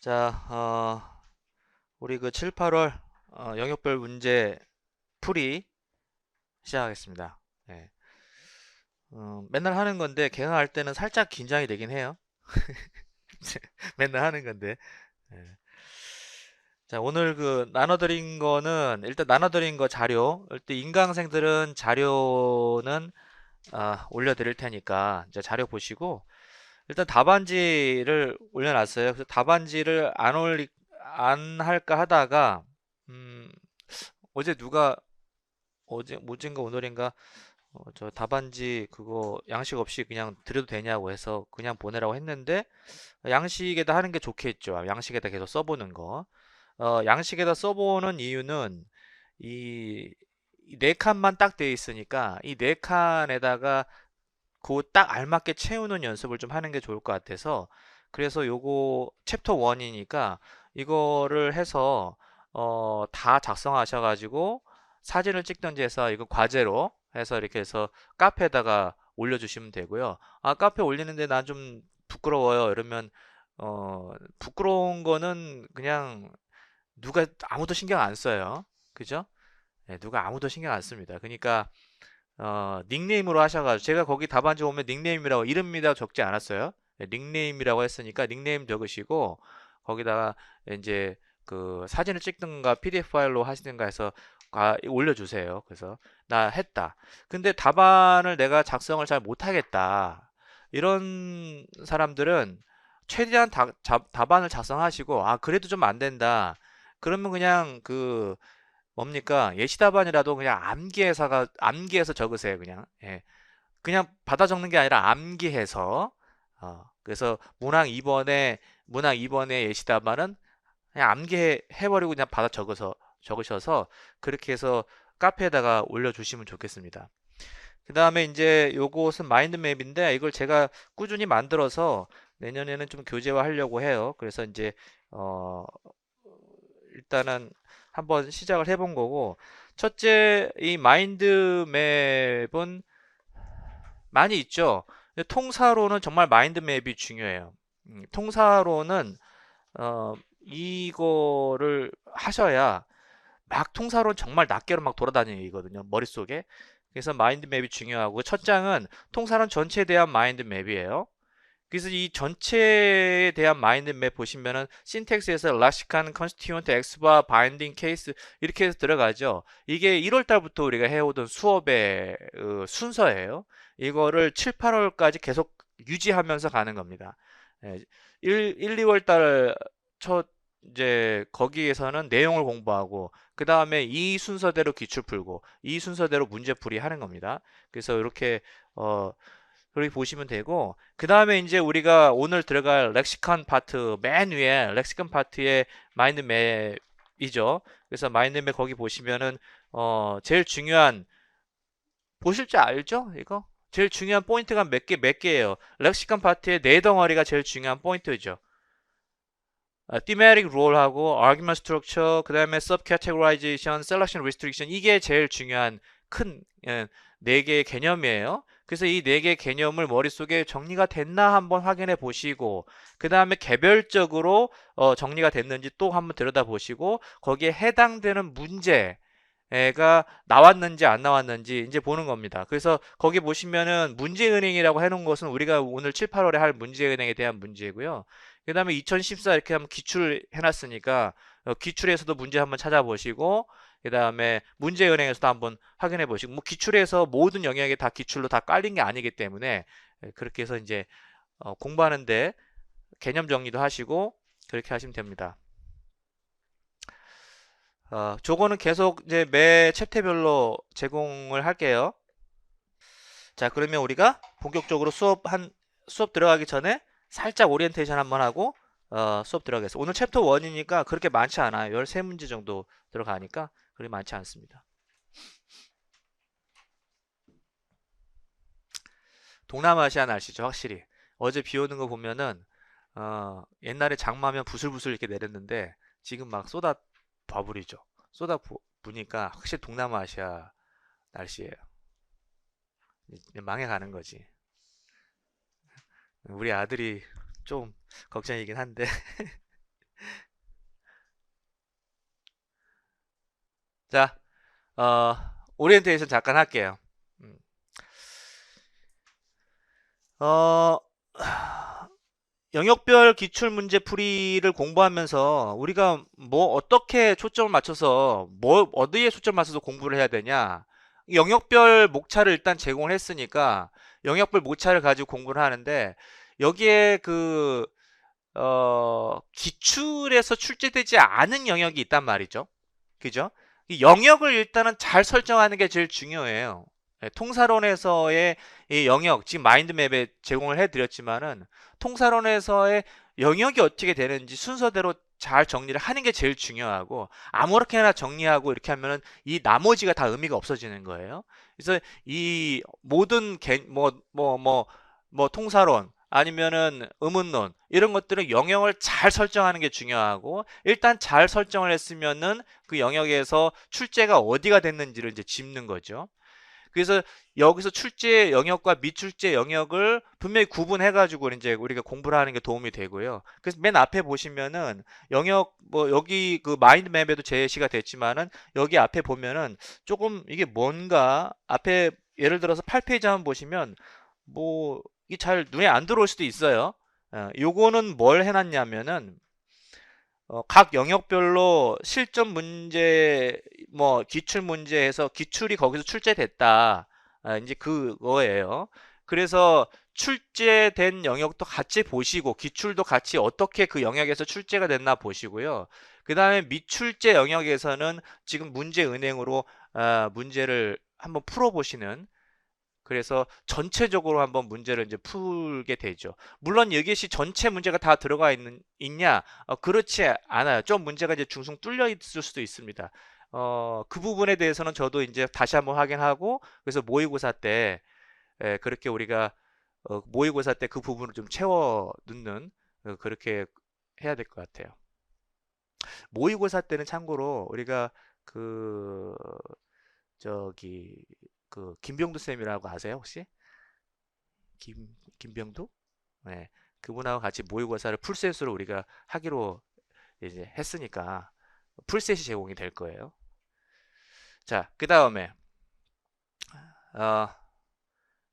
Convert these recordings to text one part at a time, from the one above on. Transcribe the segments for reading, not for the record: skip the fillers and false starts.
자, 우리 그 7, 8월 영역별 문제 풀이 시작하겠습니다. 예. 맨날 하는 건데 개강할 때는 살짝 긴장이 되긴 해요. 맨날 하는 건데. 예. 자, 오늘 그 나눠드린 거는 일단 나눠드린 거 자료. 일단 인강생들은 자료는 올려드릴 테니까 이제 자료 보시고 일단 답안지를 올려놨어요. 그래서 답안지를 안 할까 하다가 음, 어제 누가 어젠가 오늘인가 저 답안지 그거 양식 없이 그냥 드려도 되냐고 해서 그냥 보내라고 했는데 양식에다 하는 게 좋겠죠. 양식에다 계속 써보는 거. 양식에다 써보는 이유는 이 네 칸만 딱 돼 있으니까 이 네 칸에다가 그 딱 알맞게 채우는 연습을 좀 하는 게 좋을 것 같아서 그래서 요거 챕터 1이니까 이거를 해서 다 작성하셔가지고 사진을 찍든지 해서 이거 과제로 해서 이렇게 해서 카페에다가 올려주시면 되고요. 카페 올리는데 난 좀 부끄러워요. 이러면 부끄러운 거는 그냥 누가 아무도 신경 안 써요. 그죠? 네, 누가 아무도 신경 안 씁니다. 그러니까 닉네임으로 하셔가지고 제가 거기 답안지 오면 닉네임이라고 이름이라고 적지 않았어요. 네, 닉네임이라고 했으니까 닉네임 적으시고 거기다가 이제 그 사진을 찍든가 PDF 파일로 하시든가 해서 올려주세요. 그래서 나 했다. 근데 답안을 내가 작성을 잘 못하겠다. 이런 사람들은 최대한 답안을 작성하시고 그래도 좀 안 된다. 그러면 그냥 그 뭡니까? 예시답안이라도 그냥 암기해서 적으세요, 그냥. 예. 그냥 받아 적는 게 아니라 암기해서. 그래서 문항 2번에 예시답안은 그냥 해버리고 그냥 받아 적으셔서 그렇게 해서 카페에다가 올려주시면 좋겠습니다. 그 다음에 이제 요것은 마인드맵인데 이걸 제가 꾸준히 만들어서 내년에는 좀 교재화 하려고 해요. 그래서 이제 어, 일단은 한번 시작을 해본 거고 첫째 이 마인드맵은 많이 있죠. 근데 통사로는 정말 마인드맵이 중요해요. 통사로는 이거를 하셔야 막 통사로는 정말 낱개로 막 돌아다니거든요. 머릿속에. 그래서 마인드맵이 중요하고 첫 장은 통사론 전체에 대한 마인드맵이에요. 그래서 이 전체에 대한 마인드맵 보시면은 신텍스에서 락시칸, 컨스티튜언트, 엑스바, 바인딩 케이스 이렇게 해서 들어가죠. 이게 1월 달부터 우리가 해오던 수업의 순서예요. 이거를 7, 8월까지 계속 유지하면서 가는 겁니다. 예, 2월 달 첫 이제 거기에서는 내용을 공부하고 그 다음에 이 순서대로 기출 풀고 이 순서대로 문제풀이 하는 겁니다. 그래서 이렇게 어, 그렇게 보시면 되고 그 다음에 이제 우리가 오늘 들어갈 렉시컨 파트 맨 위에 렉시컨 파트의 마인드맵이죠. 그래서 마인드맵 거기 보시면은 제일 중요한 보실 줄 알죠? 이거 제일 중요한 포인트가 몇 개예요. 렉시컨 파트의 네 덩어리가 제일 중요한 포인트죠. thematic role하고 argument structure, 그 다음에 subcategorization, selection restriction 이게 제일 중요한 큰 네 개의 개념이에요. 그래서 이 네 개의 개념을 머릿속에 정리가 됐나 한번 확인해 보시고 그 다음에 개별적으로 정리가 됐는지 또 한번 들여다보시고 거기에 해당되는 문제가 나왔는지 안 나왔는지 이제 보는 겁니다. 그래서 거기 보시면은 문제은행이라고 해놓은 것은 우리가 오늘 7, 8월에 할 문제은행에 대한 문제고요. 그 다음에 2014 이렇게 하면 기출 해놨으니까 기출에서도 문제 한번 찾아보시고 그 다음에 문제은행에서도 한번 확인해 보시고 뭐 기출에서 모든 영역이 다 기출로 다 깔린 게 아니기 때문에 그렇게 해서 이제 공부하는데 개념 정리도 하시고 그렇게 하시면 됩니다. 저거는 계속 이제 매 챕터별로 제공을 할게요. 자, 그러면 우리가 본격적으로 수업 들어가기 전에 살짝 오리엔테이션 한번 하고 수업 들어가겠습니다. 오늘 챕터 1이니까 그렇게 많지 않아요. 13문제 정도 들어가니까 그렇게 많지 않습니다. 동남아시아 날씨죠, 확실히. 어제 비 오는 거 보면은 옛날에 장마면 부슬부슬 이렇게 내렸는데 지금 막 봐버리죠. 부니까 확실히 동남아시아 날씨예요. 이제 망해가는 거지. 우리 아들이 좀 걱정이긴 한데 자, 어, 오리엔테이션 잠깐 할게요. 음. 어, 영역별 기출문제 풀이를 공부하면서 우리가 뭐 어떻게 초점을 맞춰서 뭐 어디에 초점을 맞춰서 공부를 해야 되냐? 영역별 목차를 일단 제공을 했으니까 영역별 목차를 가지고 공부를 하는데 여기에 기출에서 출제되지 않은 영역이 있단 말이죠. 그죠? 이 영역을 일단은 잘 설정하는 게 제일 중요해요. 예, 통사론에서의 이 영역, 지금 마인드맵에 제공을 해드렸지만은 통사론에서의 영역이 어떻게 되는지 순서대로 잘 정리를 하는 게 제일 중요하고 아무렇게나 정리하고 이렇게 하면은 이 나머지가 다 의미가 없어지는 거예요. 그래서 이 모든 통사론 아니면은 의문론 이런 것들은 영역을 잘 설정하는 게 중요하고 일단 잘 설정을 했으면은 그 영역에서 출제가 어디가 됐는지를 이제 짚는 거죠. 그래서 여기서 출제 영역과 미출제 영역을 분명히 구분해 가지고 이제 우리가 공부를 하는 게 도움이 되고요. 그래서 맨 앞에 보시면은 영역 뭐 여기 그 마인드맵에도 제시가 됐지만은 여기 앞에 보면은 조금 이게 뭔가 앞에 예를 들어서 8페이지 한번 보시면 뭐 이게 잘 눈에 안 들어올 수도 있어요. 요거는 뭘 해놨냐면은 각 영역별로 실전 문제, 뭐 기출 문제에서 기출이 거기서 출제됐다. 이제 그거예요. 그래서 출제된 영역도 같이 보시고 기출도 같이 어떻게 그 영역에서 출제가 됐나 보시고요. 그 다음에 미출제 영역에서는 지금 문제 은행으로 문제를 한번 풀어보시는 그래서 전체적으로 한번 문제를 이제 풀게 되죠. 물론 여기시 전체 문제가 다 들어가 있냐? 그렇지 않아요. 좀 문제가 이제 중순 뚫려 있을 수도 있습니다. 그 부분에 대해서는 저도 이제 다시 한번 확인하고 그래서 모의고사 때 그렇게 우리가 모의고사 때 그 부분을 좀 채워 넣는 그렇게 해야 될 것 같아요. 모의고사 때는 참고로 우리가 그 저기 그 김병두 쌤이라고 아세요 혹시? 김병두? 네, 그분하고 같이 모의고사를 풀셋으로 우리가 하기로 이제 했으니까 풀셋이 제공이 될 거예요. 자, 그 다음에 어,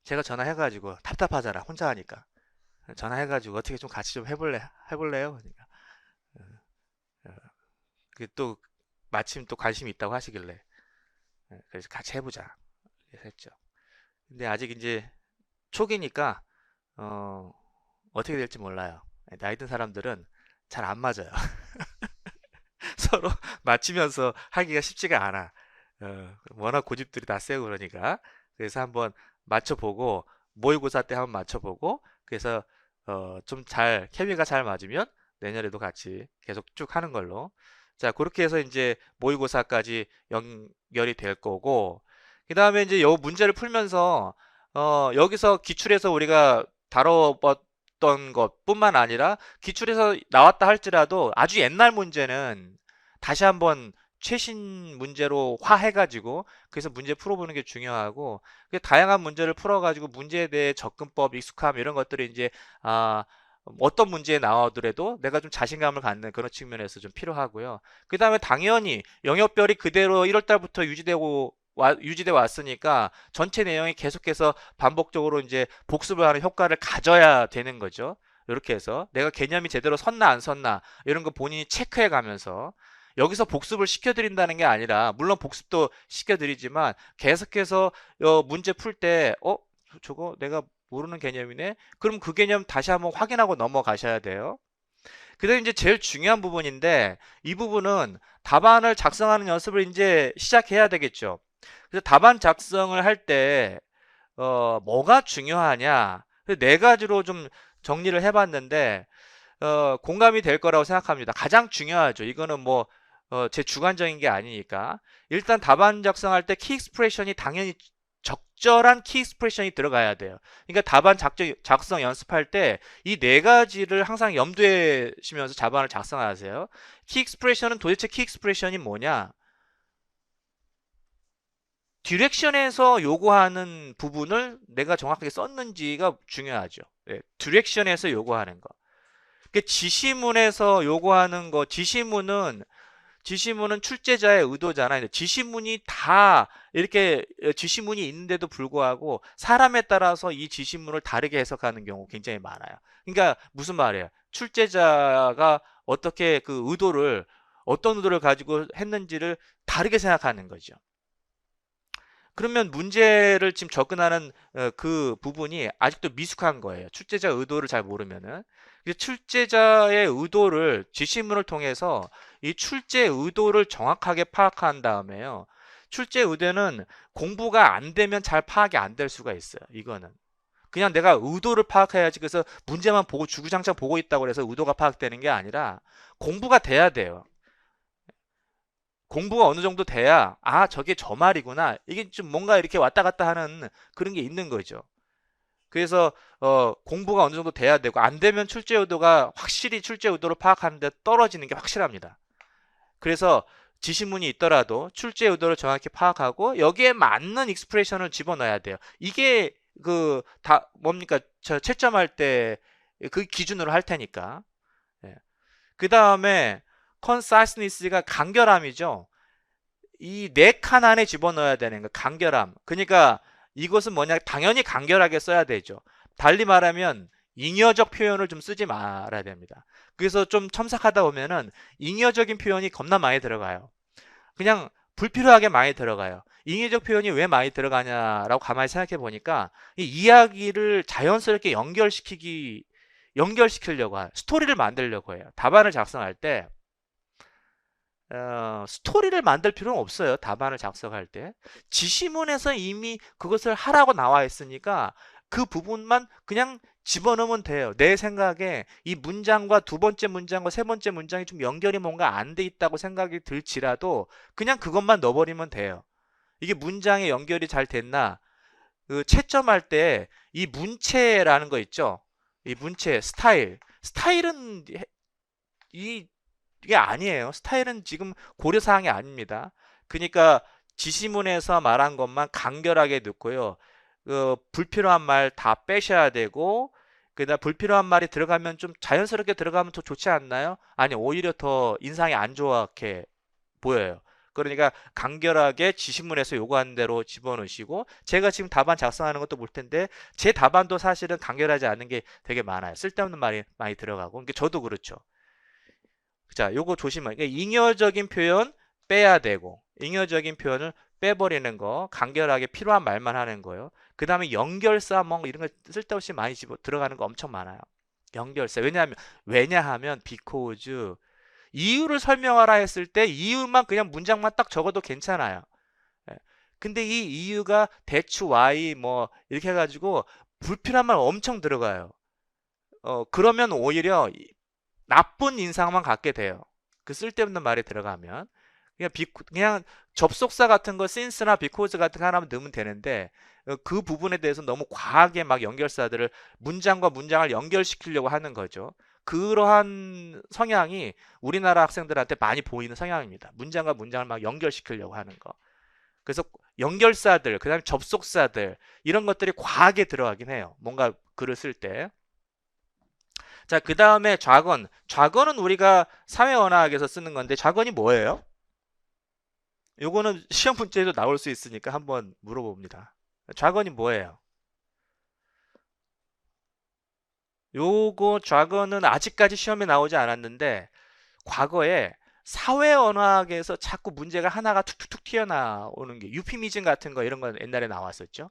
제가 전화해가지고 답답하잖아 혼자 하니까 전화해가지고 어떻게 좀 같이 좀 해볼래요? 그러니까 또 마침 또 관심이 있다고 하시길래 그래서 같이 해보자 그래서 했죠. 근데 아직 이제 초기니까 어, 어떻게 될지 몰라요. 나이 든 사람들은 잘 안 맞아요. 서로 맞추면서 하기가 쉽지가 않아. 워낙 고집들이 다 세고 그러니까. 그래서 한번 맞춰보고, 모의고사 때 한번 맞춰보고, 그래서 좀 잘, 케미가 잘 맞으면 내년에도 같이 계속 쭉 하는 걸로. 자, 그렇게 해서 이제 모의고사까지 연결이 될 거고, 그 다음에 이제 요 문제를 풀면서, 여기서 기출에서 우리가 다뤄봤던 것뿐만 아니라 기출에서 나왔다 할지라도 아주 옛날 문제는 다시 한번 최신 문제로 화해가지고 그래서 문제 풀어보는 게 중요하고 그 다양한 문제를 풀어가지고 문제에 대해 접근법, 익숙함 이런 것들이 이제 아 어떤 문제에 나오더라도 내가 좀 자신감을 갖는 그런 측면에서 좀 필요하고요. 그 다음에 당연히 영역별이 그대로 1월 달부터 유지돼 왔으니까 전체 내용이 계속해서 반복적으로 이제 복습을 하는 효과를 가져야 되는 거죠. 이렇게 해서 내가 개념이 제대로 섰나 안 섰나 이런 거 본인이 체크해 가면서 여기서 복습을 시켜드린다는 게 아니라 물론 복습도 시켜드리지만 계속해서 문제 풀 때 저거 내가 모르는 개념이네 그럼 그 개념 다시 한번 확인하고 넘어가셔야 돼요. 그다음 이제 제일 중요한 부분인데 이 부분은 답안을 작성하는 연습을 이제 시작해야 되겠죠. 그래서 답안 작성을 할 때 뭐가 중요하냐 네 가지로 좀 정리를 해봤는데 공감이 될 거라고 생각합니다. 가장 중요하죠. 이거는 뭐 제 주관적인 게 아니니까 일단 답안 작성할 때 키 익스프레션이 당연히 적절한 키 익스프레션이 들어가야 돼요. 그러니까 답안 작성 연습할 때 이 네 가지를 항상 염두에 시면서 답안을 작성하세요. 키 익스프레션은 도대체 키 익스프레션이 뭐냐? 디렉션에서 요구하는 부분을 내가 정확하게 썼는지가 중요하죠. 네, 디렉션에서 요구하는 거. 지시문에서 요구하는 거, 지시문은 지시문은 출제자의 의도잖아요. 지시문이 다 이렇게 지시문이 있는데도 불구하고 사람에 따라서 이 지시문을 다르게 해석하는 경우 굉장히 많아요. 그러니까 무슨 말이에요? 출제자가 어떻게 그 의도를 어떤 의도를 가지고 했는지를 다르게 생각하는 거죠. 그러면 문제를 지금 접근하는 그 부분이 아직도 미숙한 거예요. 출제자 의도를 잘 모르면은. 출제자의 의도를 지시문을 통해서 이 출제 의도를 정확하게 파악한 다음에요. 출제 의도는 공부가 안 되면 잘 파악이 안 될 수가 있어요. 이거는. 그냥 내가 의도를 파악해야지. 그래서 문제만 보고 주구장창 보고 있다고 해서 의도가 파악되는 게 아니라 공부가 돼야 돼요. 공부가 어느 정도 돼야 저게 저 말이구나. 이게 좀 뭔가 이렇게 왔다 갔다 하는 그런 게 있는 거죠. 그래서 공부가 어느 정도 돼야 되고 안 되면 출제 의도가 확실히 출제 의도를 파악하는데 떨어지는 게 확실합니다. 그래서 지시문이 있더라도 출제 의도를 정확히 파악하고 여기에 맞는 익스프레션을 집어넣어야 돼요. 이게 그 다 뭡니까? 저 채점할 때 그 기준으로 할 테니까. 예. 그 다음에 conciseness가 간결함이죠. 이 네 칸 안에 집어넣어야 되는 거, 간결함. 그러니까 이것은 뭐냐? 당연히 간결하게 써야 되죠. 달리 말하면 잉여적 표현을 좀 쓰지 말아야 됩니다. 그래서 좀 첨삭하다 보면은 잉여적인 표현이 겁나 많이 들어가요. 그냥 불필요하게 많이 들어가요. 잉여적 표현이 왜 많이 들어가냐라고 가만히 생각해 보니까 이 이야기를 자연스럽게 연결시키려고 해요. 스토리를 만들려고 해요. 답안을 작성할 때 스토리를 만들 필요는 없어요. 답안을 작성할 때. 지시문에서 이미 그것을 하라고 나와 있으니까 그 부분만 그냥 집어넣으면 돼요. 내 생각에 이 문장과 두 번째 문장과 세 번째 문장이 좀 연결이 뭔가 안 돼 있다고 생각이 들지라도 그냥 그것만 넣어버리면 돼요. 이게 문장의 연결이 잘 됐나? 그 채점할 때 이 문체라는 거 있죠? 이 문체, 스타일은 이 이게 아니에요. 스타일은 지금 고려사항이 아닙니다. 그러니까 지시문에서 말한 것만 간결하게 넣고요. 불필요한 말 다 빼셔야 되고, 그다음 불필요한 말이 들어가면 좀 자연스럽게 들어가면 더 좋지 않나요? 아니, 오히려 더 인상이 안 좋게 보여요. 그러니까 간결하게 지시문에서 요구하는 대로 집어넣으시고, 제가 지금 답안 작성하는 것도 볼 텐데 제 답안도 사실은 간결하지 않은 게 되게 많아요. 쓸데없는 말이 많이 들어가고. 그러니까 저도 그렇죠. 자, 요거 조심하게. 그러니까 잉여적인 표현 빼야 되고, 잉여적인 표현을 빼버리는 거, 간결하게 필요한 말만 하는 거예요. 그 다음에 연결사 뭐 이런 거 쓸데없이 많이 집어 들어가는 거 엄청 많아요. 연결사. 왜냐하면 because 이유를 설명하라 했을 때 이유만 그냥 문장만 딱 적어도 괜찮아요. 예. 근데 이 이유가 대추 why 뭐 이렇게 해가지고 불필요한 말 엄청 들어가요. 그러면 오히려 나쁜 인상만 갖게 돼요. 그 쓸데없는 말이 들어가면. 그냥 접속사 같은 거 since나 because 같은 거 하나만 넣으면 되는데 그 부분에 대해서 너무 과하게 막 연결사들을 문장과 문장을 연결시키려고 하는 거죠. 그러한 성향이 우리나라 학생들한테 많이 보이는 성향입니다. 문장과 문장을 막 연결시키려고 하는 거. 그래서 연결사들, 그다음에 접속사들 이런 것들이 과하게 들어가긴 해요. 뭔가 글을 쓸 때. 자, 그 다음에 좌건. 좌건은 우리가 사회언어학에서 쓰는 건데 좌건이 뭐예요? 요거는 시험 문제에도 나올 수 있으니까 한번 물어봅니다. 좌건이 뭐예요? 요거 좌건은 아직까지 시험에 나오지 않았는데 과거에 사회언어학에서 자꾸 문제가 하나가 툭툭툭 튀어나오는 게 유피미즘 같은 거 이런 거 옛날에 나왔었죠.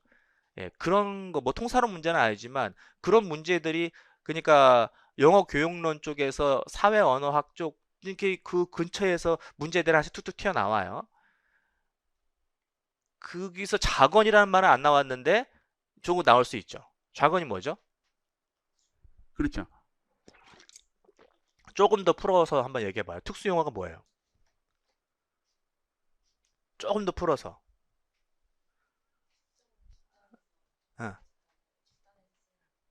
예, 그런 거 뭐 통사론 문제는 아니지만 그런 문제들이 그러니까 영어 교육론 쪽에서 사회 언어학 쪽 이렇게 그 근처에서 문제들 하나씩 툭툭 튀어나와요. 거기서 자건이라는 말은 안 나왔는데 저거 나올 수 있죠. 자건이 뭐죠? 그렇죠. 조금 더 풀어서 한번 얘기해 봐요. 특수용어가 뭐예요? 조금 더 풀어서. 어.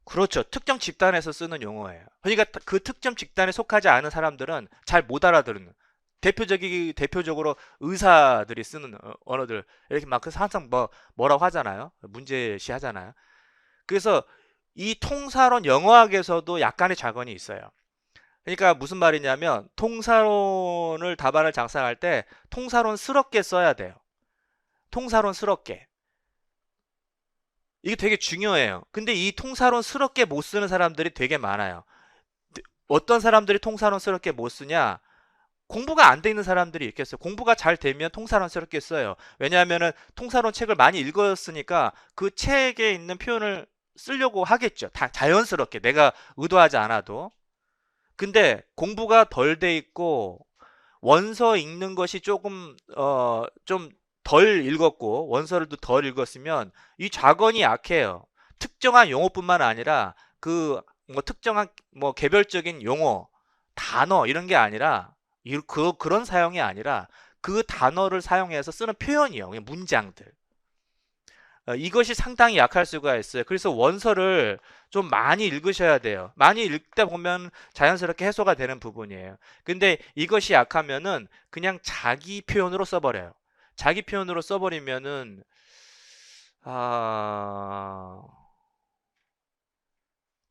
그렇죠. 특정 집단에서 쓰는 용어예요. 그러니까 그 특정 집단에 속하지 않은 사람들은 잘 못 알아들는 대표적으로 의사들이 쓰는 언어들 이렇게 막 그래서 항상 뭐라고 하잖아요. 문제시 하잖아요. 그래서 이 통사론 영어학에서도 약간의 좌건이 있어요. 그러니까 무슨 말이냐면 통사론을 답안을 작성할 때 통사론스럽게 써야 돼요. 통사론스럽게. 이게 되게 중요해요. 근데 이 통사론스럽게 못 쓰는 사람들이 되게 많아요. 어떤 사람들이 통사론스럽게 못 쓰냐? 공부가 안 돼 있는 사람들이 있겠어요. 공부가 잘 되면 통사론스럽게 써요. 왜냐하면은 통사론 책을 많이 읽었으니까 그 책에 있는 표현을 쓰려고 하겠죠. 다 자연스럽게 내가 의도하지 않아도. 근데 공부가 덜 돼 있고 원서 읽는 것이 조금 좀 덜 읽었고 원서를 덜 읽었으면 이 좌건이 약해요. 특정한 용어뿐만 아니라 그 뭐 특정한 뭐 개별적인 용어, 단어 이런 게 아니라 그런 사용이 아니라 그 단어를 사용해서 쓰는 표현이요. 그냥 문장들. 이것이 상당히 약할 수가 있어요. 그래서 원서를 좀 많이 읽으셔야 돼요. 많이 읽다 보면 자연스럽게 해소가 되는 부분이에요. 근데 이것이 약하면은 그냥 자기 표현으로 써버려요. 자기 표현으로 써버리면은 아,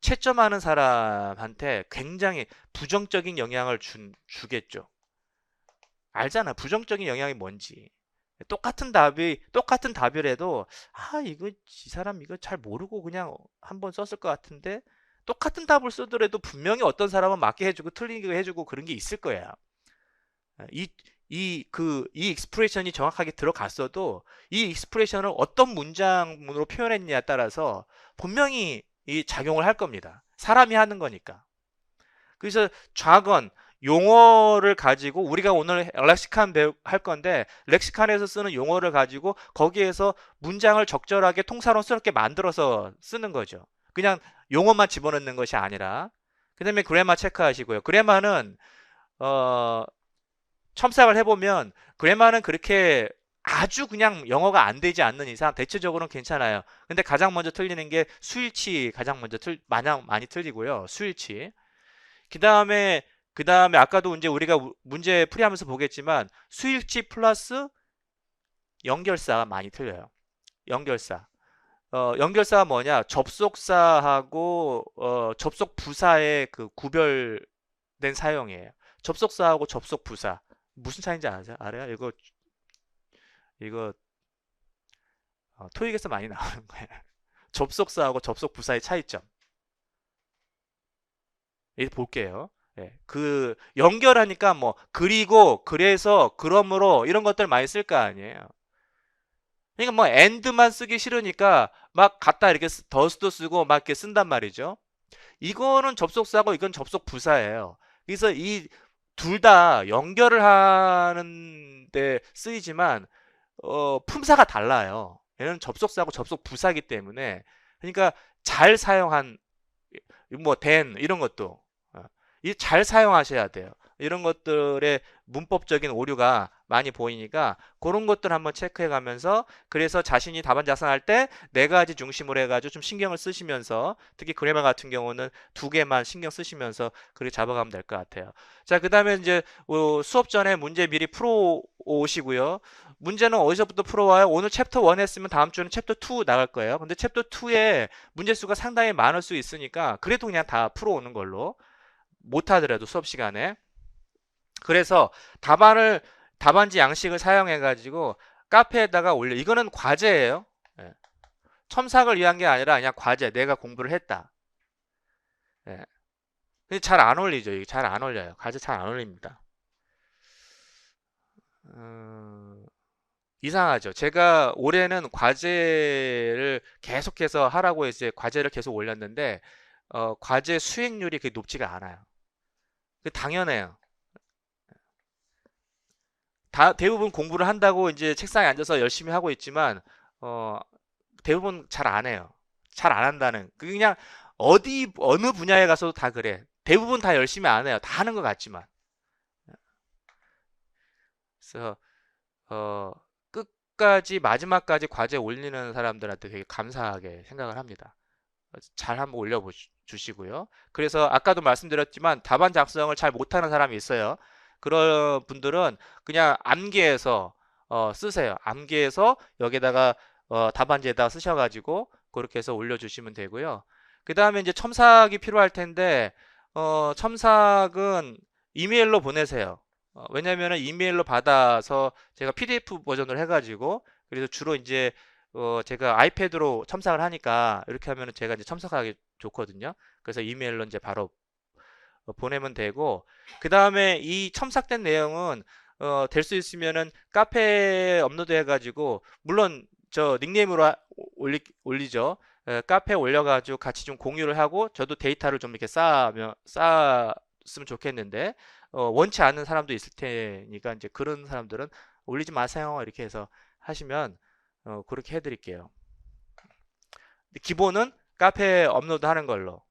채점하는 사람한테 굉장히 부정적인 영향을 주겠죠. 알잖아. 부정적인 영향이 뭔지. 똑같은 답이라도 이거 이 사람 이거 잘 모르고 그냥 한번 썼을 것 같은데 똑같은 답을 쓰더라도 분명히 어떤 사람은 맞게 해주고 틀리게 해주고 그런 게 있을 거야. 이 익스프레션이 정확하게 들어갔어도 이 익스프레션을 어떤 문장으로 표현했냐에 따라서 분명히 이 작용을 할 겁니다. 사람이 하는 거니까. 그래서 좌건 용어를 가지고 우리가 오늘 렉시칸 할 건데 렉시칸에서 쓰는 용어를 가지고 거기에서 문장을 적절하게 통사론스럽게 만들어서 쓰는 거죠. 그냥 용어만 집어넣는 것이 아니라. 그다음에 그래마 체크하시고요. 그래마는 어, 첨삭을 해보면 그래마는 그렇게 아주 그냥 영어가 안 되지 않는 이상 대체적으로는 괜찮아요. 근데 가장 먼저 틀리는 게 수일치 가장 먼저 마냥 많이 틀리고요. 수일치. 그 다음에 아까도 이제 우리가 문제 풀이하면서 보겠지만 수일치 플러스 연결사가 많이 틀려요. 연결사. 연결사가 뭐냐? 접속사하고 접속 부사의 그 구별된 사용이에요. 접속사하고 접속 부사. 무슨 차이인지 알아요? 이거 토익에서 많이 나오는 거예요. 접속사하고 접속 부사의 차이점. 이제 볼게요. 예, 그 연결하니까 뭐 그리고 그래서 그러므로 이런 것들 많이 쓸 거 아니에요. 그러니까 뭐 and만 쓰기 싫으니까 막 갖다 이렇게 더스도 쓰고 막 이렇게 쓴단 말이죠. 이거는 접속사고 이건 접속 부사예요. 그래서 이 둘 다 연결을 하는데 쓰이지만 품사가 달라요. 얘는 접속사고 접속 부사이기 때문에 그러니까 잘 사용한 뭐 then 이런 것도 잘 사용하셔야 돼요. 이런 것들의 문법적인 오류가 많이 보이니까 그런 것들 한번 체크해 가면서 그래서 자신이 답안 작성할 때 네 가지 중심으로 해가지고 좀 신경을 쓰시면서 특히 그래머 같은 경우는 두 개만 신경 쓰시면서 그렇게 잡아가면 될 것 같아요. 자, 그 다음에 이제 수업 전에 문제 미리 풀어 오시고요. 문제는 어디서부터 풀어와요? 오늘 챕터 1 했으면 다음 주는 챕터 2 나갈 거예요. 근데 챕터 2에 문제 수가 상당히 많을 수 있으니까 그래도 그냥 다 풀어오는 걸로 못하더라도 수업 시간에. 그래서 답안지 양식을 사용해 가지고 카페에다가 올려. 이거는 과제예요. 예. 첨삭을 위한 게 아니라 그냥 과제. 내가 공부를 했다. 예. 근데 잘 안 어울리죠. 이게 잘 안 어울려요. 과제 잘 안 어울립니다. 이상하죠. 제가 올해는 과제를 계속해서 하라고 이제 과제를 계속 올렸는데 과제 수행률이 그렇게 높지가 않아요. 당연해요. 대부분 공부를 한다고 이제 책상에 앉아서 열심히 하고 있지만 어, 대부분 잘 안 해요. 잘 안 한다는. 그냥 어느 분야에 가서도 다 그래. 대부분 다 열심히 안 해요. 다 하는 것 같지만. 그래서 어, 끝까지 마지막까지 과제 올리는 사람들한테 되게 감사하게 생각을 합니다. 잘 한번 올려주시고요. 그래서 아까도 말씀드렸지만 답안 작성을 잘 못하는 사람이 있어요. 그런 분들은 그냥 암기해서 쓰세요. 암기해서 여기다가 답안지에다 쓰셔가지고 그렇게 해서 올려주시면 되고요. 그 다음에 이제 첨삭이 필요할 텐데 첨삭은 이메일로 보내세요. 왜냐면은 이메일로 받아서 제가 PDF 버전을 해가지고, 그래서 주로 이제 제가 아이패드로 첨삭을 하니까 이렇게 하면은 제가 이제 첨삭하기 좋거든요. 그래서 이메일로 이제 바로 보내면 되고, 그 다음에 이 첨삭된 내용은 될 수 있으면은 카페에 업로드 해가지고, 물론 저 닉네임으로 올리죠. 카페에 올려가지고 같이 좀 공유를 하고, 저도 데이터를 좀 이렇게 쌓았으면 좋겠는데, 원치 않는 사람도 있을 테니까 이제 그런 사람들은 올리지 마세요 이렇게 해서 하시면 그렇게 해드릴게요. 기본은 카페에 업로드 하는 걸로.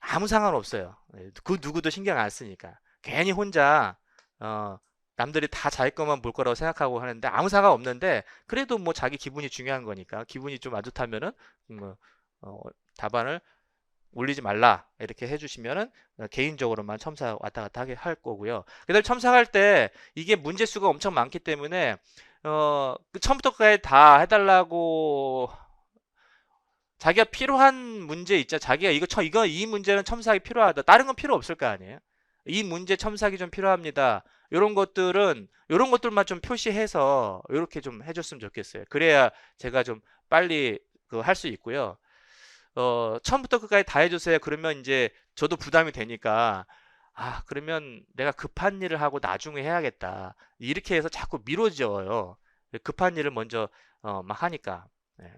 아무 상관없어요. 그 누구도 신경 안 쓰니까. 괜히 혼자 어, 남들이 다 자기 것만 볼 거라고 생각하고 하는데 아무 상관없는데, 그래도 뭐 자기 기분이 중요한 거니까 기분이 좀 안 좋다면은 뭐 답안을 올리지 말라 이렇게 해주시면은 개인적으로만 첨삭 왔다 갔다 하게 할 거고요. 그다음에 첨삭할 때 이게 문제 수가 엄청 많기 때문에 그 처음부터 끝까지 다 해달라고, 자기가 필요한 문제 있죠. 자기가 이거 이 문제는 첨삭이 필요하다. 다른 건 필요 없을 거 아니에요. 이 문제 첨삭이 좀 필요합니다. 이런 것들만 좀 표시해서 이렇게 좀 해줬으면 좋겠어요. 그래야 제가 좀 빨리 그 할 수 있고요. 처음부터 끝까지 다 해주세요. 그러면 이제 저도 부담이 되니까, 그러면 내가 급한 일을 하고 나중에 해야겠다. 이렇게 해서 자꾸 미뤄져요. 급한 일을 먼저 막 하니까. 네.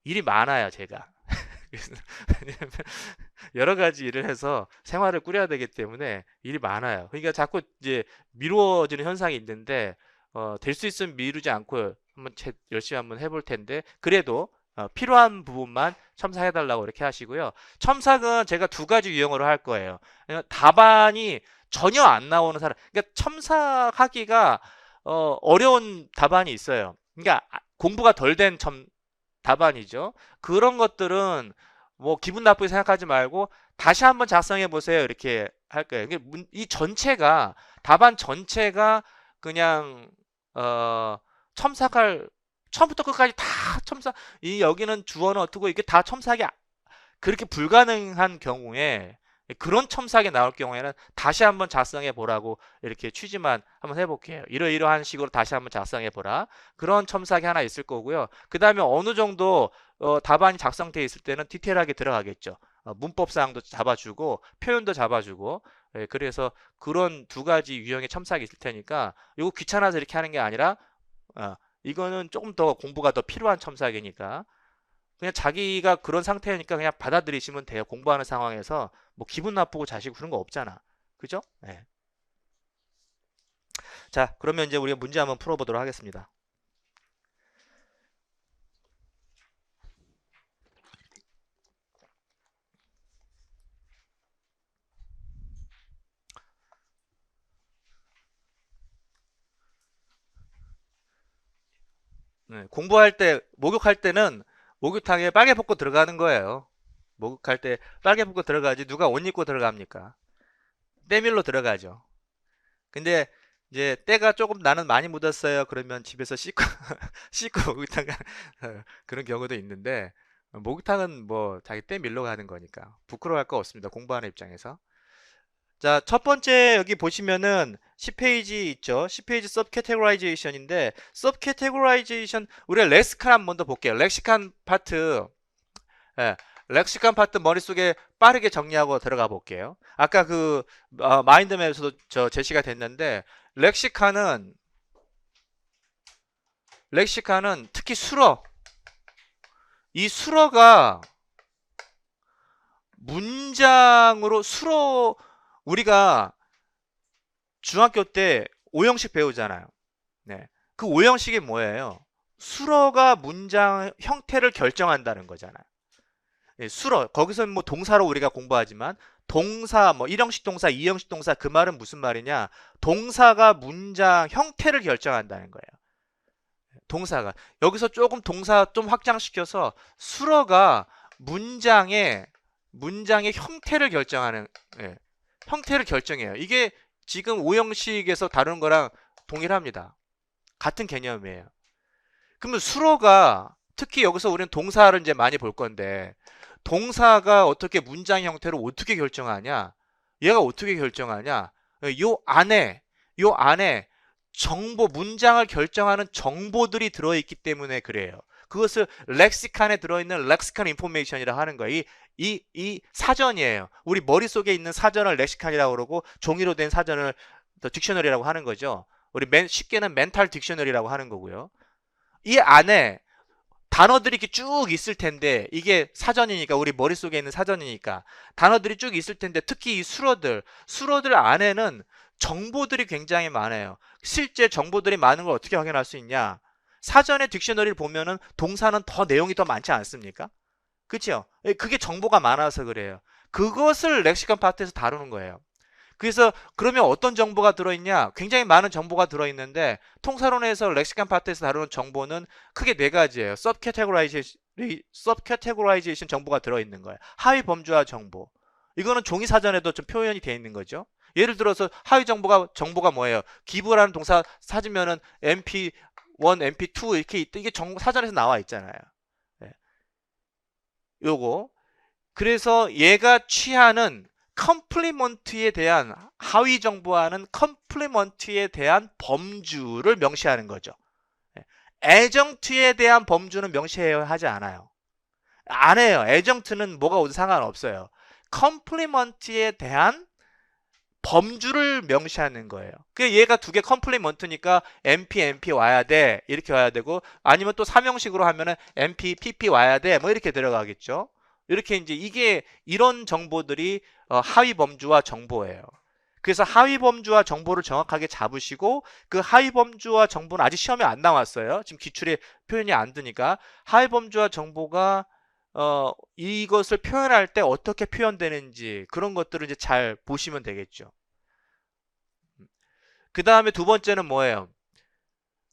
일이 많아요, 제가. 그래서 왜냐면 여러 가지 일을 해서 생활을 꾸려야 되기 때문에 일이 많아요. 그러니까 자꾸 이제 미루어지는 현상이 있는데, 될 수 있으면 미루지 않고 한번 열심히 한번 해볼 텐데, 그래도 필요한 부분만 첨삭해달라고 이렇게 하시고요. 첨삭은 제가 두 가지 유형으로 할 거예요. 답안이 전혀 안 나오는 사람, 그러니까 첨삭하기가 어려운 답안이 있어요. 그러니까 공부가 덜 된 답안이죠. 그런 것들은 뭐 기분 나쁘게 생각하지 말고 다시 한번 작성해 보세요. 이렇게 할 거예요. 이 전체가, 답안 전체가 그냥 어 첨삭할, 처음부터 끝까지 다 첨삭, 이 여기는 주어는 어떻고 이게 다 첨삭이 그렇게 불가능한 경우에, 그런 첨삭이 나올 경우에는 다시 한번 작성해 보라고 이렇게 취지만 한번 해볼게요. 이러이러한 식으로 다시 한번 작성해 보라. 그런 첨삭이 하나 있을 거고요. 그 다음에 어느 정도 답안이 작성되어 있을 때는 디테일하게 들어가겠죠. 문법사항도 잡아주고 표현도 잡아주고. 그래서 그런 두 가지 유형의 첨삭이 있을 테니까, 이거 귀찮아서 이렇게 하는 게 아니라 이거는 조금 더 공부가 더 필요한 첨삭이니까 그냥 자기가 그런 상태니까 그냥 받아들이시면 돼요. 공부하는 상황에서 뭐 기분 나쁘고 자시고 그런 거 없잖아. 그죠? 네. 자, 그러면 이제 우리가 문제 한번 풀어보도록 하겠습니다. 네, 공부할 때, 목욕할 때는 목욕탕에 빨개 벗고 들어가는 거예요. 목욕할 때 빨개 벗고 들어가지 누가 옷 입고 들어갑니까? 때밀로 들어가죠. 근데 이제 때가 조금 나는 많이 묻었어요. 그러면 집에서 씻고 씻고 목욕탕 그런 경우도 있는데, 목욕탕은 뭐 자기 때 밀러 가는 거니까 부끄러워할 거 없습니다. 공부하는 입장에서. 자, 첫 번째 여기 보시면은 10페이지 있죠. 10페이지 서브캐테고라이제이션인데, 서브캐테고라이제이션 우리가 렉시칸 한번 더 볼게요. 렉시칸 파트. 예, 렉시칸 파트 머릿속에 빠르게 정리하고 들어가 볼게요. 아까 그 마인드맵에서도 저 제시가 됐는데, 렉시칸은 특히 수어, 이 수어가 문장으로, 우리가 중학교 때 오형식 배우잖아요. 네. 그 오형식이 뭐예요? 수어가 문장 형태를 결정한다는 거잖아요. 예, 수어, 거기서 뭐 동사로 우리가 공부하지만, 동사, 뭐 1형식 동사, 2형식 동사, 그 말은 무슨 말이냐? 동사가 문장 형태를 결정한다는 거예요. 동사가. 여기서 조금 동사 좀 확장시켜서 수어가 문장의 형태를 결정하는, 예, 형태를 결정해요. 이게 지금 오형식에서 다룬 거랑 동일합니다. 같은 개념이에요. 그러면 수어가, 특히 여기서 우리는 동사를 이제 많이 볼 건데, 동사가 어떻게 문장 형태로 어떻게 결정하냐? 얘가 어떻게 결정하냐? 요 안에 정보, 문장을 결정하는 정보들이 들어있기 때문에 그래요. 그것을 렉시칸에 들어있는 렉시칸 인포메이션이라고 하는 거예요. 이 사전이에요. 우리 머릿속에 있는 사전을 렉시칸이라고 그러고 종이로 된 사전을 딕셔너리라고 하는 거죠. 우리 쉽게는 멘탈 딕셔너리라고 하는 거고요. 이 안에 단어들이 이렇게 쭉 있을 텐데, 이게 사전이니까, 우리 머릿속에 있는 사전이니까 단어들이 쭉 있을 텐데, 특히 이 수로들 안에는 정보들이 굉장히 많아요. 실제 정보들이 많은 걸 어떻게 확인할 수 있냐? 사전의 딕셔너리를 보면은 동사는 더 내용이 더 많지 않습니까? 그렇죠? 그게 정보가 많아서 그래요. 그것을 렉시컨 파트에서 다루는 거예요. 그래서 그러면 어떤 정보가 들어있냐? 굉장히 많은 정보가 들어있는데, 통사론에서 렉시컨 파트에서 다루는 정보는 크게 네 가지예요. 서브캐테고라이제이션 정보가 들어있는 거예요. 하위 범주화 정보. 이거는 종이 사전에도 좀 표현이 되어 있는 거죠. 예를 들어서 하위 정보가 뭐예요? 기부라는 동사 찾으면은 MP1, MP2 이렇게 이게 사전에서 나와 있잖아요. 네. 요거. 그래서 얘가 취하는 컴플리먼트에 대한, 하위 정보와는 컴플리먼트에 대한 범주를 명시하는 거죠. 애정트에 대한 범주는 명시해야 하지 않아요. 안 해요. 애정트는 뭐가 오든 상관없어요. 컴플리먼트에 대한 범주를 명시하는 거예요. 그 얘가 두 개 컴플리먼트니까 MP 와야 돼. 이렇게 와야 되고, 아니면 또 삼형식으로 하면은 PP 와야 돼. 뭐 이렇게 들어가겠죠. 이렇게 이제 이게 이런 정보들이 하위 범주와 정보예요. 그래서 하위 범주와 정보를 정확하게 잡으시고, 그 하위 범주와 정보는 아직 시험에 안 나왔어요. 지금 기출에 표현이 안 되니까 하위 범주와 정보가 이것을 표현할 때 어떻게 표현되는지 그런 것들을 이제 잘 보시면 되겠죠. 그 다음에 두 번째는 뭐예요?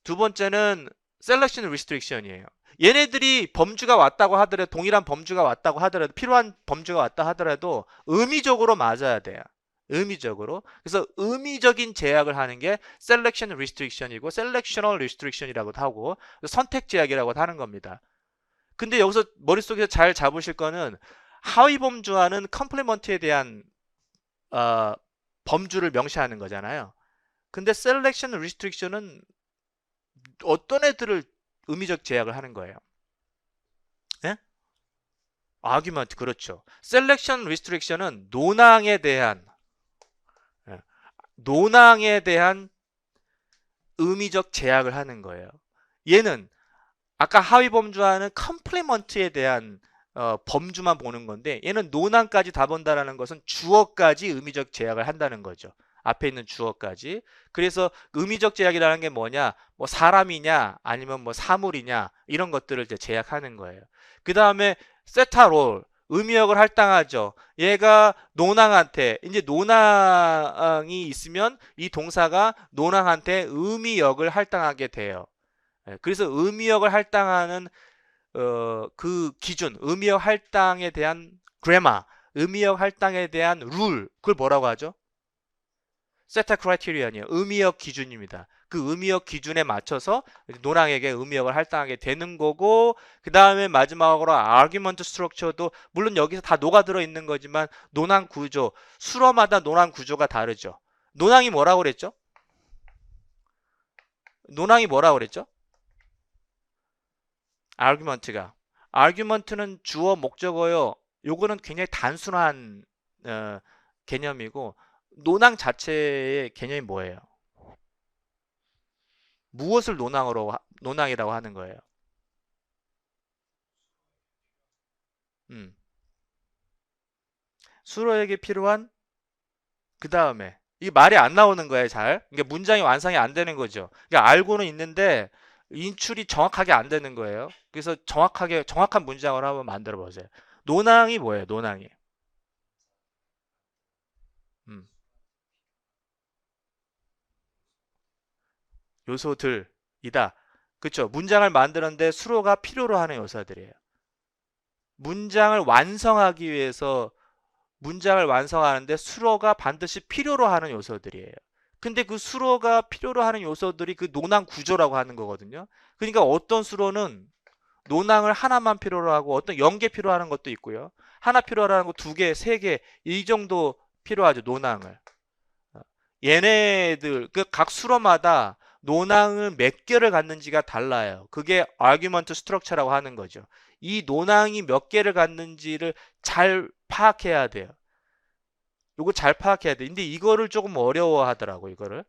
두 번째는 셀렉션 리스트릭션이에요. 얘네들이 범주가 왔다고 하더라도, 동일한 범주가 왔다고 하더라도, 필요한 범주가 왔다 하더라도 의미적으로 맞아야 돼요. 의미적으로. 그래서 의미적인 제약을 하는 게 셀렉션 리스트릭션이고, 셀렉셔널 리스트릭션이라고도 하고, 선택 제약이라고 하는 겁니다. 근데 여기서 머릿속에서 잘 잡으실 거는, 하위 범주와는 컴플리먼트에 대한 범주를 명시하는 거잖아요. 근데 셀렉션 리스트릭션은 어떤 애들을 의미적 제약을 하는 거예요. 예? 아규먼트, 그렇죠. 셀렉션 리스트릭션은 예, 논항에 대한 의미적 제약을 하는 거예요. 얘는 아까 하위 범주와는 컴플리먼트에 대한 범주만 보는 건데, 얘는 논항까지 다 본다라는 것은 주어까지 의미적 제약을 한다는 거죠. 앞에 있는 주어까지. 그래서 의미적 제약이라는 게 뭐냐? 뭐 사람이냐, 아니면 뭐 사물이냐, 이런 것들을 이제 제약하는 거예요. 그 다음에 세타롤, 의미역을 할당하죠. 얘가 논항한테, 이제 논항이 있으면 이 동사가 논항한테 의미역을 할당하게 돼요. 그래서 의미역을 할당하는 그 기준, 의미역 할당에 대한 그래마, 의미역 할당에 대한 룰, 그걸 뭐라고 하죠? 세타 크라이테리언이에요. 의미역 기준입니다. 그 의미역 기준에 맞춰서 논항에게 의미역을 할당하게 되는 거고, 그 다음에 마지막으로 아규먼트 스트럭처도 물론 여기서 다 녹아들어 있는 거지만, 논항 구조, 수로마다 논항 구조가 다르죠. 논항이 뭐라고 그랬죠? 논항이 뭐라고 그랬죠? 아규먼트는 주어 목적어요. 요거는 굉장히 단순한 개념이고, 논항 자체의 개념이 뭐예요? 무엇을 논항이라고 하는 거예요? 음. 수로에게 필요한, 그 다음에 이 말이 안 나오는 거예요. 잘. 그러니까 문장이 완성이 안 되는 거죠. 그러니까 알고는 있는데 인출이 정확하게 안 되는 거예요. 그래서 정확한 문장을 한번 만들어 보세요. 논항이 뭐예요? 논항이. 음. 요소들이다. 그렇죠? 문장을 만드는데 수로가 필요로 하는 요소들이에요. 문장을 완성하기 위해서, 문장을 완성하는데 수로가 반드시 필요로 하는 요소들이에요. 근데 그 수로가 필요로 하는 요소들이 그 논항 구조라고 하는 거거든요. 그러니까 어떤 수로는 논항을 하나만 필요로 하고 어떤 0개 필요하는 것도 있고요. 하나 필요하는 거 2개, 3개 이 정도 필요하죠. 논항을. 얘네들 그 각 수로마다 논항을 몇 개를 갖는지가 달라요. 그게 argument structure라고 하는 거죠. 이 논항이 몇 개를 갖는지를 잘 파악해야 돼요. 요거 잘 파악해야 돼. 근데 이거를 조금 어려워하더라고, 이거를.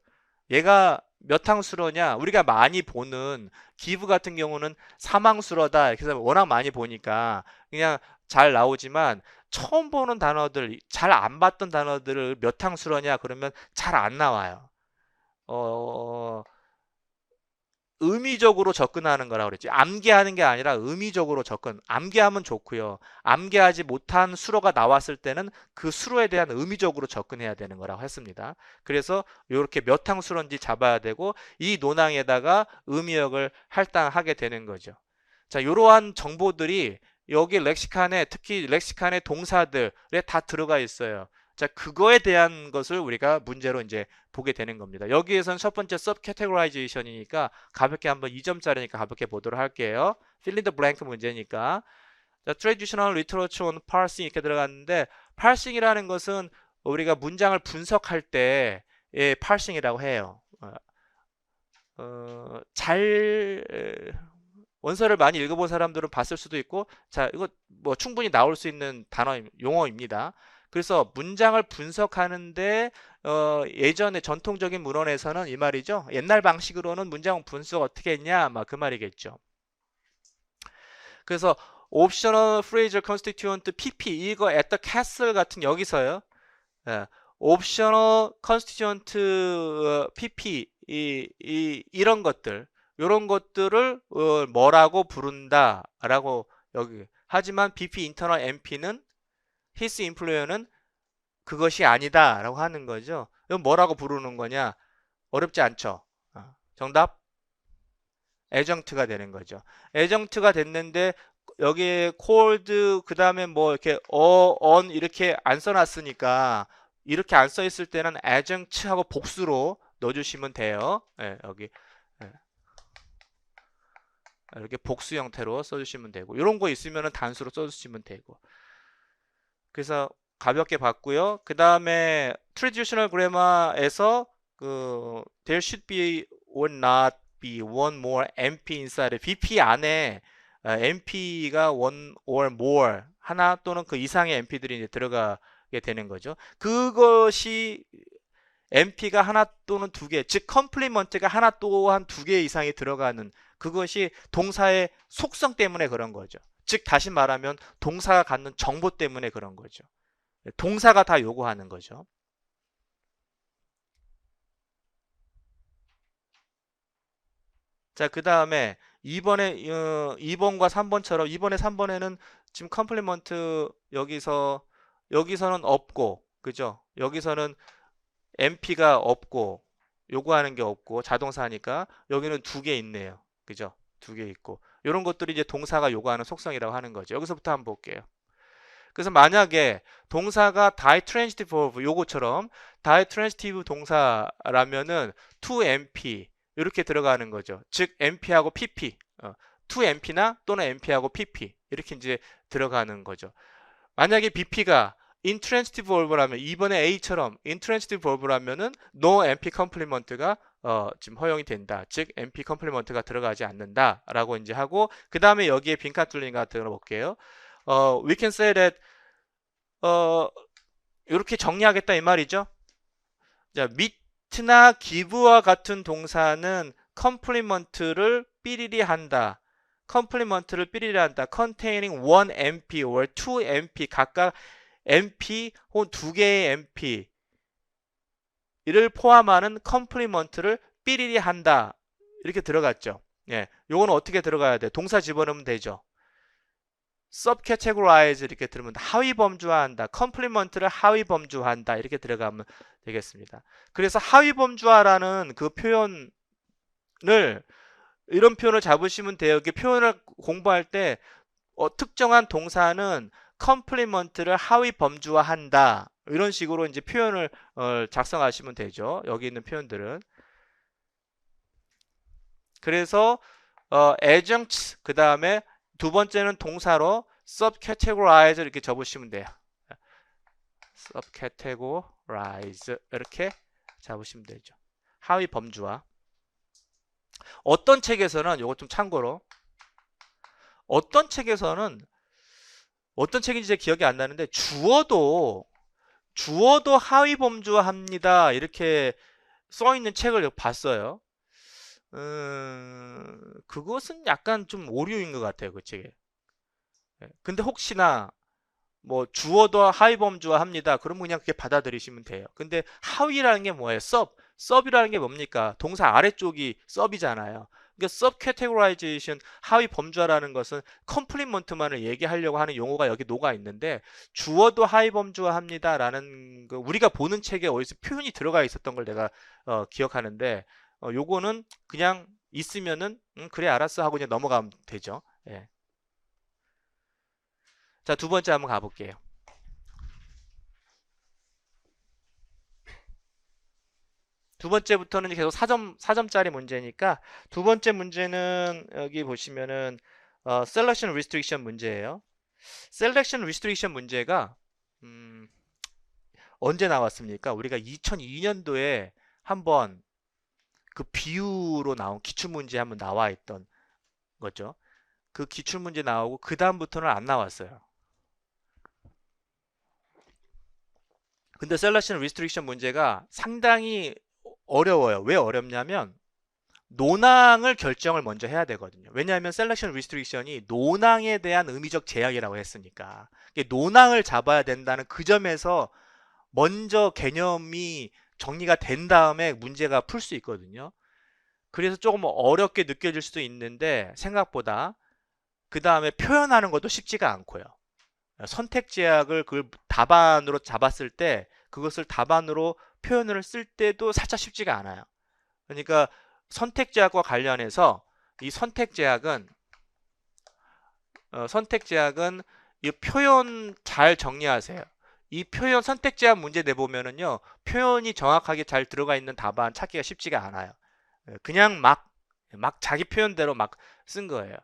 얘가 몇 항수로냐? 우리가 많이 보는 기브 같은 경우는 사망수로다. 그래서 워낙 많이 보니까 그냥 잘 나오지만 처음 보는 단어들, 잘 안 봤던 단어들을 몇 항수로냐? 그러면 잘 안 나와요. 어, 의미적으로 접근하는 거라고 그랬지. 암기하는 게 아니라 의미적으로 접근. 암기하면 좋고요. 암기하지 못한 수로가 나왔을 때는 그 수로에 대한 의미적으로 접근해야 되는 거라고 했습니다. 그래서 이렇게 몇 항 수로인지 잡아야 되고 이 논항에다가 의미역을 할당하게 되는 거죠. 자, 이러한 정보들이 여기 렉시칸에 특히 렉시칸의 동사들에 다 들어가 있어요. 자, 그거에 대한 것을 우리가 문제로 이제 보게 되는 겁니다. 여기에선 첫 번째 sub categorization이니까 가볍게 한번 2점짜리니까 가볍게 보도록 할게요. fill in the blank 문제니까. 자, traditional literature on parsing 이렇게 들어갔는데 parsing이라는 것은 우리가 문장을 분석할 때의 parsing이라고 해요. 잘 원서를 많이 읽어본 사람들은 봤을 수도 있고, 자, 이거 뭐 충분히 나올 수 있는 단어 용어입니다. 그래서 문장을 분석하는데 예전에 전통적인 문헌에서는 이 말이죠. 옛날 방식으로는 문장 분석 어떻게 했냐, 막 그 말이겠죠. 그래서 optional phrasal constituent PP 이거 at the castle 같은 여기서요. 예, optional constituent PP 이런 것들 이런 것들을 뭐라고 부른다라고 여기 하지만 BP internal MP는 his employer는 그것이 아니다라고 하는 거죠. 이건 뭐라고 부르는 거냐? 어렵지 않죠. 정답 adjunct가 되는 거죠. adjunct가 됐는데 여기에 cold 그 다음에 뭐 이렇게 on 이렇게 안 써놨으니까 이렇게 안 써 있을 때는 adjunct하고 복수로 넣어주시면 돼요. 예, 여기 예, 이렇게 복수 형태로 써주시면 되고 이런 거 있으면 단수로 써주시면 되고 그래서 가볍게 봤고요. 그 다음에 traditional grammar에서 그 there should be or not be one more MP inside BP 안에 MP가 one or more 하나 또는 그 이상의 MP들이 이제 들어가게 되는 거죠. 그것이 MP가 하나 또는 2개, 즉 컴플리먼트가 하나 또한 2개 이상이 들어가는 그것이 동사의 속성 때문에 그런 거죠. 즉 다시 말하면 동사가 갖는 정보 때문에 그런 거죠. 동사가 다 요구하는 거죠. 자, 그 다음에 2번과 3번처럼 2번에 3번에는 지금 컴플리먼트 여기서는 없고 그죠? 여기서는 MP가 없고 요구하는 게 없고 자동사니까 여기는 2개 있네요. 그죠? 2개 있고 이런 것들이 이제 동사가 요구하는 속성이라고 하는 거죠. 여기서부터 한번 볼게요. 그래서 만약에 동사가 dietransitive verb 요거처럼 dietransitive 동사라면은 to MP 이렇게 들어가는 거죠. 즉 MP하고 PP to MP나 또는 MP하고 PP 이렇게 이제 들어가는 거죠. 만약에 BP가 intransitive verb라면 이번에 A처럼 intransitive verb라면은 no MP complement가 지금 허용이 된다. 즉 MP complement가 들어가지 않는다라고 이제 하고 그 다음에 여기에 빈칸 뚫린 거 들어볼게요. we can say that 이렇게 정리하겠다 이 말이죠. 자, meet나 give와 같은 동사는 complement를 삐리리 한다. complement를 삐리리 한다. containing one MP or two MP 각각 MP 혹은 2개의 MP를 포함하는 complement를 삐리리 한다. 이렇게 들어갔죠. 예, 요거는 어떻게 들어가야 돼? 동사 집어넣으면 되죠. subcategorize 이렇게 들으면 하위 범주화한다. 컴플리먼트를 하위 범주화한다. 이렇게 들어가면 되겠습니다. 그래서 하위 범주화라는 그 표현을 이런 표현을 잡으시면 돼요. 이렇게 표현을 공부할 때 특정한 동사는 컴플리먼트를 하위 범주화한다. 이런 식으로 이제 표현을 작성하시면 되죠. 여기 있는 표현들은. 그래서 adjuncts 그 다음에 두 번째는 동사로 subcategorize 이렇게 접으시면 돼요. subcategorize 이렇게 잡으시면 되죠. 하위 범주와. 어떤 책에서는 요거 좀 참고로, 어떤 책에서는 어떤 책인지 제 기억이 안 나는데 주어도 하위 범주화합니다 이렇게 써 있는 책을 봤어요. 그것은 약간 좀 오류인 것 같아요, 그 책에. 예. 근데 혹시나 뭐 주어도 하위 범주화합니다. 그러면 그냥 그렇게 받아들이시면 돼요. 근데 하위라는 게 뭐예요? sub이라는 게 뭡니까? 동사 아래쪽이 sub이잖아요. 그러니까 subcategorization 하위 범주화라는 것은 컴플리먼트만을 얘기하려고 하는 용어가 여기 녹아 있는데 주어도 하위 범주화합니다라는 그 우리가 보는 책에 어디서 표현이 들어가 있었던 걸 내가 기억하는데 요거는 그냥 있으면은 그래 알았어 하고 그냥 넘어가면 되죠. 예. 자, 두 번째 한번 가볼게요. 두 번째부터는 계속 4점짜리 문제니까 두 번째 문제는 여기 보시면은 selection restriction 문제예요. selection restriction 문제가 언제 나왔습니까? 우리가 2002년도에 한번 그 비유로 나온 기출문제 한번 나와 있던 거죠. 그 기출문제 나오고 그 다음부터는 안 나왔어요. 근데 selection restriction 문제가 상당히 어려워요. 왜 어렵냐면 논항을 결정을 먼저 해야 되거든요. 왜냐하면 셀렉션 리스트릭션이 논항에 대한 의미적 제약이라고 했으니까. 논항을 잡아야 된다는 그 점에서 먼저 개념이 정리가 된 다음에 문제가 풀 수 있거든요. 그래서 조금 어렵게 느껴질 수도 있는데 생각보다 그 다음에 표현하는 것도 쉽지가 않고요. 선택 제약을 그걸 답안으로 잡았을 때 그것을 답안으로 표현을 쓸 때도 살짝 쉽지가 않아요. 그러니까 선택 제약과 관련해서 이 선택 제약은 이 표현 잘 정리하세요. 이 표현 선택 제약 문제 내보면은요 표현이 정확하게 잘 들어가 있는 답안 찾기가 쉽지가 않아요. 그냥 막 자기 표현대로 막 쓴 거예요.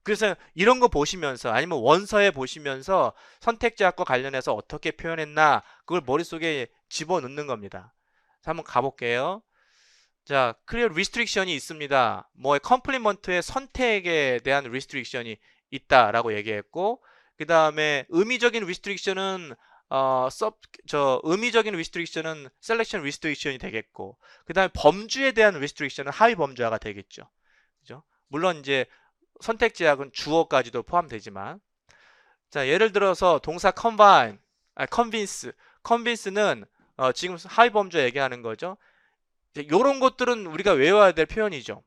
그래서 이런 거 보시면서 아니면 원서에 보시면서 선택 제약과 관련해서 어떻게 표현했나 그걸 머릿속에 집어넣는 겁니다. 자, 한번 가볼게요. 자, 클리어 리스트릭션이 있습니다. 뭐의 컴플리먼트의 선택에 대한 리스트릭션이 있다라고 얘기했고, 그 다음에 의미적인 리스트릭션은 의미적인 리스트릭션은 셀렉션 리스트릭션이 되겠고, 그 다음에 범주에 대한 리스트릭션은 하위 범주화가 되겠죠. 그죠? 물론 이제 선택 제약은 주어까지도 포함되지만, 자, 예를 들어서 동사 convince는 지금 하위 범주화 얘기하는 거죠. 이런 것들은 우리가 외워야 될 표현이죠.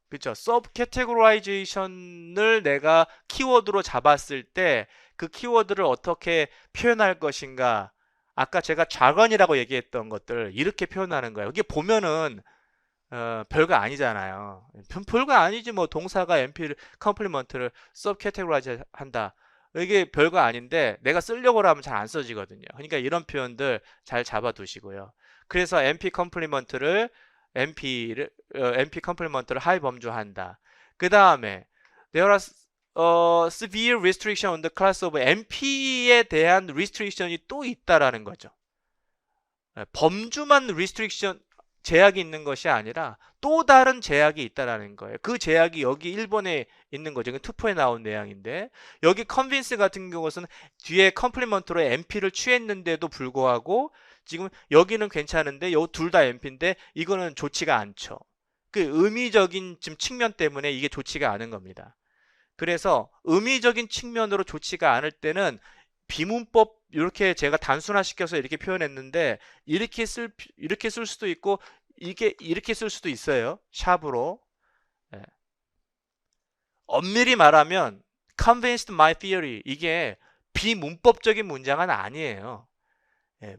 그렇죠? subcategorization을 내가 키워드로 잡았을 때 그 키워드를 어떻게 표현할 것인가. 아까 제가 jargon이라고 얘기했던 것들 이렇게 표현하는 거예요. 이게 보면은 별거 아니잖아요. 별거 아니지 뭐 동사가 NP를 컴플리먼트를 subcategorize 한다. 이게 별거 아닌데 내가 쓰려고 하면 잘 안 써지거든요. 그러니까 이런 표현들 잘 잡아두시고요. 그래서 NP 컴플리먼트를 NP 컴플리먼트를 하위 범주한다. 그 다음에 there are severe restriction on the class of NP에 대한 restriction이 또 있다라는 거죠. 범주만 restriction 제약이 있는 것이 아니라 또 다른 제약이 있다라는 거예요. 그 제약이 여기 1번에 있는 거죠. 투표에 나온 내용인데 여기 convince 같은 경우는 뒤에 컴플리먼트로 NP를 취했는데도 불구하고 지금 여기는 괜찮은데 요 둘 다 NP인데 이거는 좋지가 않죠. 그 의미적인 지금 측면 때문에 이게 좋지가 않은 겁니다. 그래서 의미적인 측면으로 좋지가 않을 때는 비문법 이렇게 제가 단순화시켜서 이렇게 표현했는데 이렇게 쓸 수도 있고 이렇게 쓸 수도 있어요. 샵으로. 예. 엄밀히 말하면 convinced my theory 이게 비문법적인 문장은 아니에요. 예.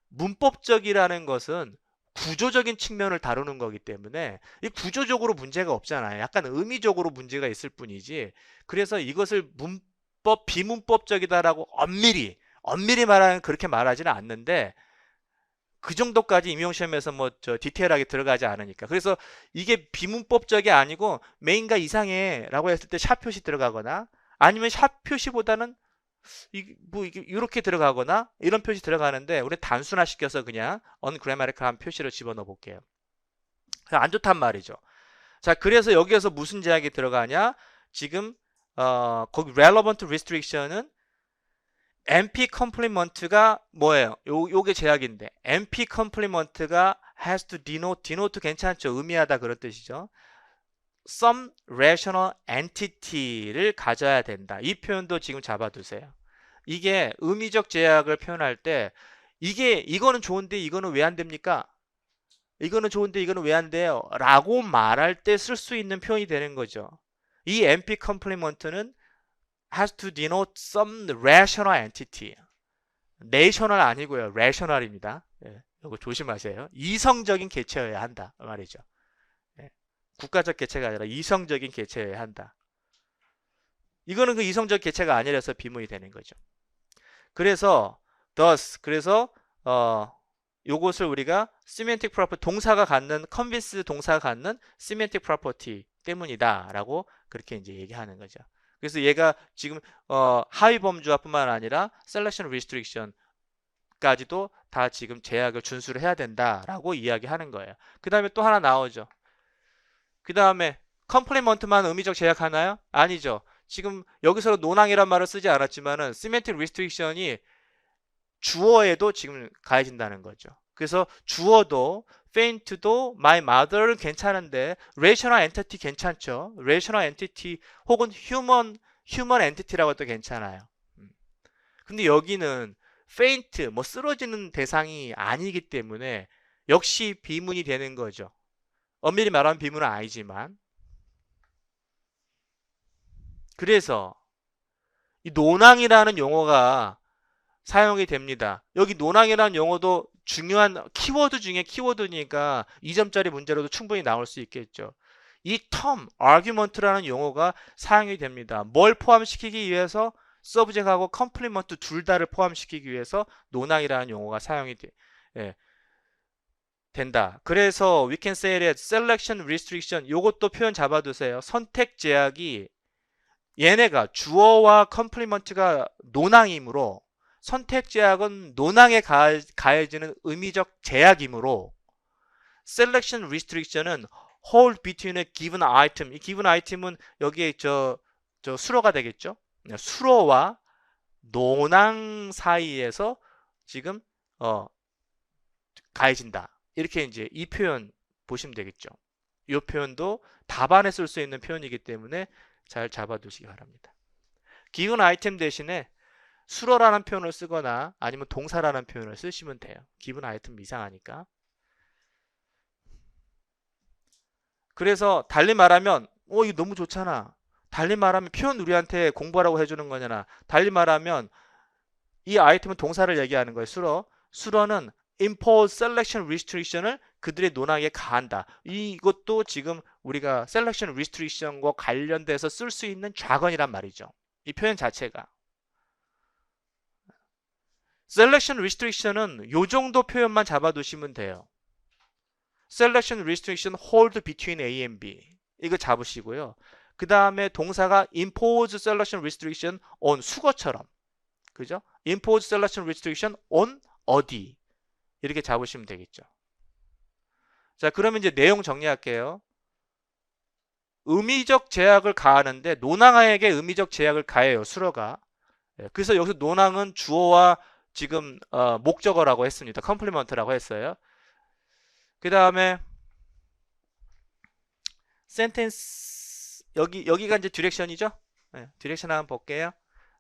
문법적이라는 것은 구조적인 측면을 다루는 거기 때문에 이 구조적으로 문제가 없잖아요. 약간 의미적으로 문제가 있을 뿐이지. 그래서 이것을 비문법적이다라고 엄밀히 말하면 그렇게 말하지는 않는데 그 정도까지 임용시험에서 뭐 디테일하게 들어가지 않으니까. 그래서 이게 비문법적이 아니고 메인과 이상해 라고 했을 때 샵 표시 들어가거나 아니면 샵 표시보다는 이게 이렇게 들어가거나 이런 표시 들어가는데 우리 단순화시켜서 그냥 ungrammatical 표시를 집어넣어 볼게요. 안 좋단 말이죠. 자, 그래서 여기에서 무슨 제약이 들어가냐? 지금 거기 relevant restriction은 NP complement가 뭐예요? 요게 제약인데 NP complement가 has to denote 괜찮죠? 의미하다 그런 뜻이죠. some rational entity를 가져야 된다. 이 표현도 지금 잡아두세요. 이게 의미적 제약을 표현할 때 이거는 좋은데 이거는 왜 안 됩니까? 이거는 좋은데 이거는 왜 안 돼요? 라고 말할 때 쓸 수 있는 표현이 되는 거죠. 이 NP complement는 has to denote some rational entity. rational 아니고요. rational입니다. 예, 이거 조심하세요. 이성적인 개체여야 한다 말이죠. 예, 국가적 개체가 아니라 이성적인 개체여야 한다. 이거는 그 이성적 개체가 아니라서 비문이 되는 거죠. 그래서 그래서 요것을 우리가 semantic property 동사가 갖는 convince 동사가 갖는 semantic property 때문이다라고 그렇게 이제 얘기하는 거죠. 그래서 얘가 지금 하위 범주화뿐만 아니라 selection restriction까지도 다 지금 제약을 준수를 해야 된다라고 이야기하는 거예요. 그 다음에 또 하나 나오죠. 그 다음에 complement만 의미적 제약하나요? 아니죠. 지금 여기서 논항이란 말을 쓰지 않았지만은 semantic restriction이 주어에도 지금 가해진다는 거죠. 그래서 주어도 faint도 my mother는 괜찮은데 rational entity 괜찮죠. rational entity 혹은 human entity라고 해도 괜찮아요. 근데 여기는 faint 뭐 쓰러지는 대상이 아니기 때문에 역시 비문이 되는 거죠. 엄밀히 말하면 비문은 아니지만 그래서 이 논항이라는 용어가 사용이 됩니다. 여기 논항이라는 용어도 중요한 키워드 중에 키워드니까 2점짜리 문제로도 충분히 나올 수 있겠죠. 이 term, argument라는 용어가 사용이 됩니다. 뭘 포함시키기 위해서? subject하고 complement 둘 다를 포함시키기 위해서 논항이라는 용어가 사용이 된다. 그래서 we can say that selection restriction 요것도 표현 잡아두세요. 선택 제약이 얘네가 주어와 complement가 논항이므로 선택 제약은 논항에 가해지는 의미적 제약이므로 selection restriction은 hold between a given item. 이 given item은 여기에 저 수로가 되겠죠. 수로와 논항 사이에서 지금 가해진다. 이렇게 이제 이 표현 보시면 되겠죠. 이 표현도 답안에 쓸 수 있는 표현이기 때문에 잘 잡아두시기 바랍니다. given item 대신에 수로라는 표현을 쓰거나 아니면 동사라는 표현을 쓰시면 돼요. given item 이상하니까. 그래서 달리 말하면 이거 너무 좋잖아. 달리 말하면 표현 우리한테 공부하라고 해주는 거잖아. 달리 말하면 이 아이템은 동사를 얘기하는 거예요. 수로는 impose selection restriction을 그들의 논항에 가한다. 이것도 지금 우리가 selection restriction과 관련돼서 쓸 수 있는 좌건이란 말이죠. 이 표현 자체가. selection restriction은 요 정도 표현만 잡아두시면 돼요. selection restriction hold between A and B. 이거 잡으시고요. 그 다음에 동사가 impose selection restriction on 수거처럼. 그죠? impose selection restriction on 어디. 이렇게 잡으시면 되겠죠. 자, 그러면 이제 내용 정리할게요. 의미적 제약을 가하는데 논항에게 의미적 제약을 가해요. 수로가. 그래서 여기서 논항은 주어와 지금 목적어라고 했습니다. 컴플리먼트라고 했어요. 그 다음에 센텐스 여기가 이제 디렉션이죠. 디렉션 한번 볼게요.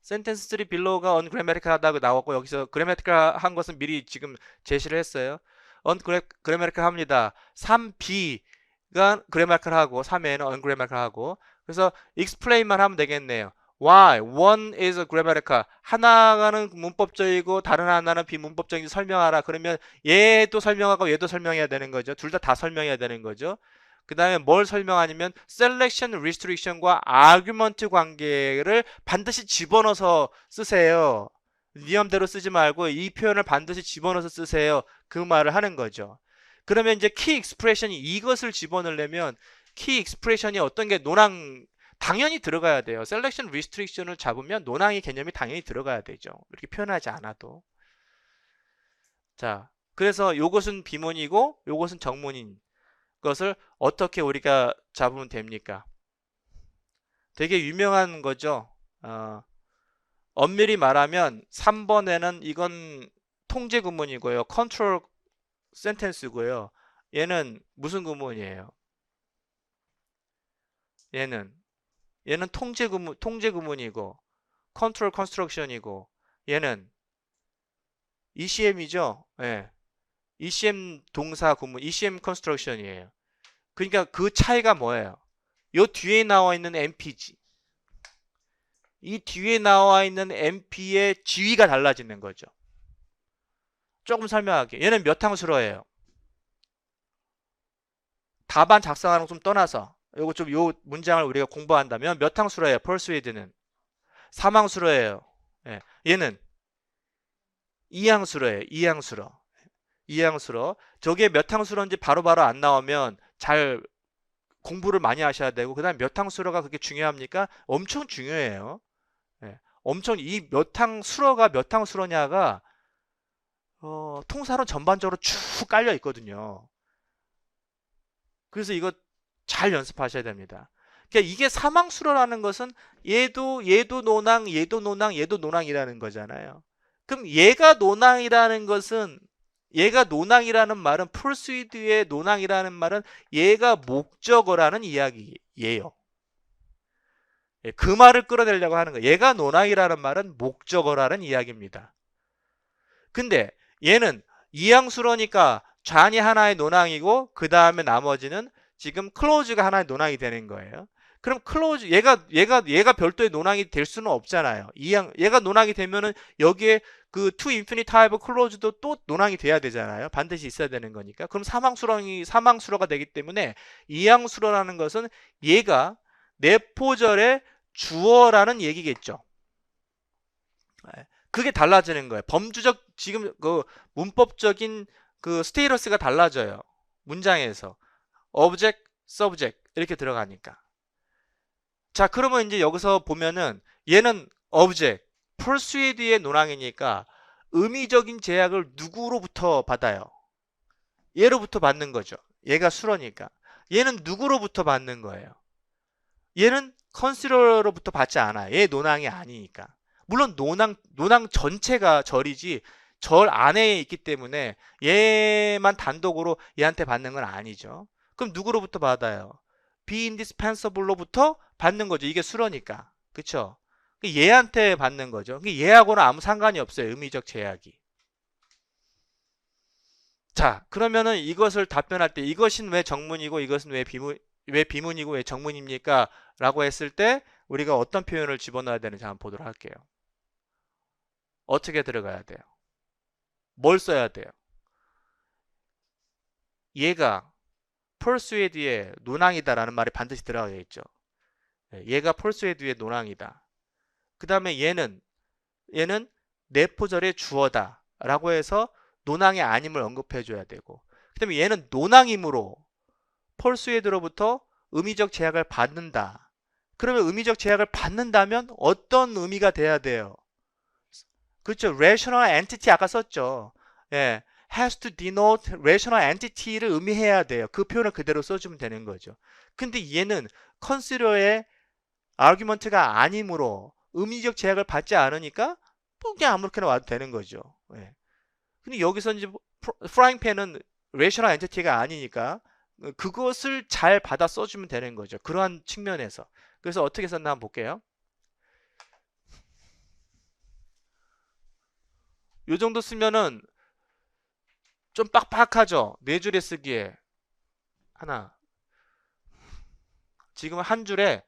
센텐스 3 below가 ungrammatical 나왔고 여기서 grammatical 한 것은 미리 지금 제시를 했어요. ungrammatical 합니다. 3b가 grammatical 하고 3a는 ungrammatical 하고 그래서 explain만 하면 되겠네요. Why? One is grammatical. 하나는 문법적이고 다른 하나는 비문법적인 설명하라. 그러면 얘도 설명하고 얘도 설명해야 되는 거죠. 둘 다 설명해야 되는 거죠. 그 다음에 뭘 설명하냐면 selection restriction과 argument 관계를 반드시 집어넣어서 쓰세요. 니엄대로 쓰지 말고 이 표현을 반드시 집어넣어서 쓰세요. 그 말을 하는 거죠. 그러면 이제 key expression이 이것을 집어넣으려면 key expression이 어떤 게 당연히 들어가야 돼요. 셀렉션 리스트릭션을 잡으면 논항의 개념이 당연히 들어가야 되죠. 이렇게 표현하지 않아도. 자, 그래서 요것은 비문이고 요것은 정문인 것을 어떻게 우리가 잡으면 됩니까? 되게 유명한 거죠. 엄밀히 말하면 3번에는 이건 통제 구문이고요. 컨트롤 센텐스고요. 얘는 무슨 구문이에요? 얘는 통제 구문이고 컨트롤 컨스트럭션이고 얘는 ECM이죠. 예. ECM 동사 구문, ECM 컨스트럭션이에요. 그러니까 그 차이가 뭐예요? 요 뒤에 나와 있는 MPG. 이 뒤에 나와 있는 MP의 지위가 달라지는 거죠. 조금 설명할게요. 얘는 몇 항수로예요? 답안 작성하는 거 좀 떠나서 요 문장을 우리가 공부한다면 몇 항수로예요? persuade는 3항수로예요. 예. 얘는 2항수로예요. 2항수로. 저게 몇 항수로인지 바로바로 안 나오면 잘 공부를 많이 하셔야 되고, 그 다음에 몇 항수로가 그렇게 중요합니까? 엄청 중요해요. 예. 엄청 이 몇 항수로가 몇 항수로냐가 통사론 전반적으로 쭉 깔려 있거든요. 그래서 이거 잘 연습하셔야 됩니다. 그러니까 이게 사망수로라는 것은 얘도 논항, 얘도 논항, 얘도 논항이라는 거잖아요. 그럼 얘가 논항이라는 말은 풀스위드의 논항이라는 말은 얘가 목적어라는 이야기예요. 그 말을 끌어내려고 하는 거예요. 얘가 논항이라는 말은 목적어라는 이야기입니다. 근데 얘는 이항수로니까 잔이 하나의 논항이고 그 다음에 나머지는 지금 클로즈가 하나의 논항이 되는 거예요. 그럼 클로즈 얘가 별도의 논항이 될 수는 없잖아요. 얘가 논항이 되면은 여기에 그 to infinite type 클로즈도 또 논항이 돼야 되잖아요. 반드시 있어야 되는 거니까. 그럼 사망수로가 되기 때문에 이항수로라는 것은 얘가 내포절의 주어라는 얘기겠죠. 그게 달라지는 거예요. 범주적 지금 그 문법적인 그 스테이러스가 달라져요. 문장에서 object, subject 이렇게 들어가니까. 자, 그러면 이제 여기서 보면은 얘는 object, persuade의 논항이니까 의미적인 제약을 누구로부터 받아요? 얘로부터 받는 거죠. 얘가 수로니까. 얘는 누구로부터 받는 거예요? 얘는 컨시더러로부터 받지 않아요. 얘 논항이 아니니까. 물론 논항 전체가 절이지 절 안에 있기 때문에 얘만 단독으로 얘한테 받는 건 아니죠. 그럼 누구로부터 받아요? be indispensable로부터 받는 거죠. 이게 수로니까. 그쵸? 얘한테 받는 거죠. 얘하고는 아무 상관이 없어요. 의미적 제약이. 자, 그러면은 이것을 답변할 때 이것은 왜 정문이고 이것은 왜 비문이고 왜 정문입니까? 라고 했을 때 우리가 어떤 표현을 집어넣어야 되는지 한번 보도록 할게요. 어떻게 들어가야 돼요? 뭘 써야 돼요? 얘가 persuade의 논항이다라는 말이 반드시 들어가겠죠. 얘가 persuade의 논항이다. 그 다음에 얘는 내포절의 주어다 라고 해서 논항의 아님을 언급해 줘야 되고, 그 다음에 얘는 논항이므로 persuade로부터 의미적 제약을 받는다. 그러면 의미적 제약을 받는다면 어떤 의미가 돼야 돼요? 그렇죠. rational entity 아까 썼죠. 예. has to denote rational entity를 의미해야 돼요. 그 표현을 그대로 써주면 되는 거죠. 근데 얘는 consider의 argument가 아니므로 의미적 제약을 받지 않으니까 뭐 그냥 아무렇게나 와도 되는 거죠. 예. 근데 여기서 이제 frying pan은 rational entity가 아니니까 그것을 잘 받아 써주면 되는 거죠. 그러한 측면에서. 그래서 어떻게 썼나 한번 볼게요. 요 정도 쓰면은 좀 빡빡하죠. 네 줄에 쓰기에. 하나. 지금 한 줄에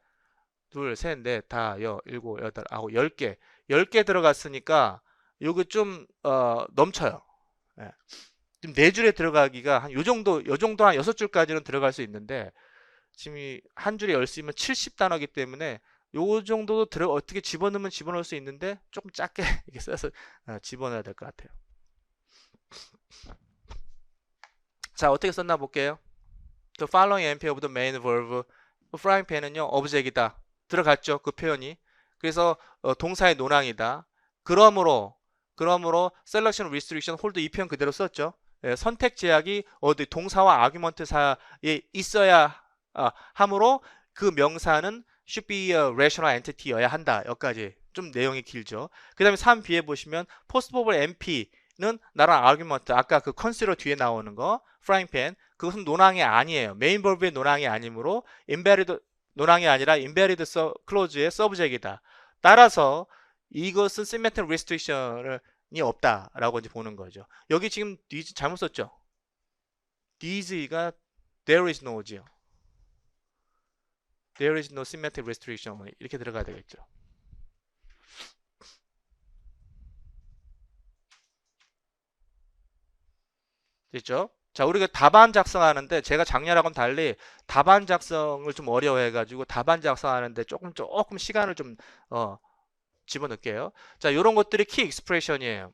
둘, 셋, 넷, 다, 일곱, 여덟, 아홉, 10개. 10개 들어갔으니까 요거 좀 넘쳐요. 예. 지금 네 줄에 들어가기가 한 요 정도 한 6줄까지는 들어갈 수 있는데 지금 한 줄에 10쓰면 70단어기 때문에 요 정도도 어떻게 집어넣으면 집어넣을 수 있는데 조금 작게 이렇게 써서 집어넣어야 될 것 같아요. 자, 어떻게 썼나 볼게요. The following MP of the main verb frying pan은요, object이다. 들어갔죠. 그 표현이. 그래서 동사의 논항이다. 그러므로 selection, restriction, hold 이 표현 그대로 썼죠. 예, 선택 제약이 어디 동사와 아규먼트 사이에 있어야 하므로 그 명사는 should be a rational entity여야 한다. 여기까지 좀 내용이 길죠. 그 다음에 3b에 보시면 postverbal MP는 나랑 아규먼트 아까 그 consider 뒤에 나오는 거 frying pan 그것은 논항이 아니에요. 메인 버브의 논항이 아니므로 embedded 논항이 아니라 embedded clause의 subject이다. 따라서 이것은 semantic restriction이 없다라고 이제 보는 거죠. 여기 지금 these 잘못 썼죠? these가 there is no지요. there is no semantic restriction 이렇게 들어가야 되겠죠. 됐죠? 자, 우리가 답안 작성하는데 제가 작년하고는 달리 답안 작성을 좀 어려워해가지고 답안 작성하는데 조금 시간을 좀 집어넣을게요. 자, 이런 것들이 키 익스프레션이에요.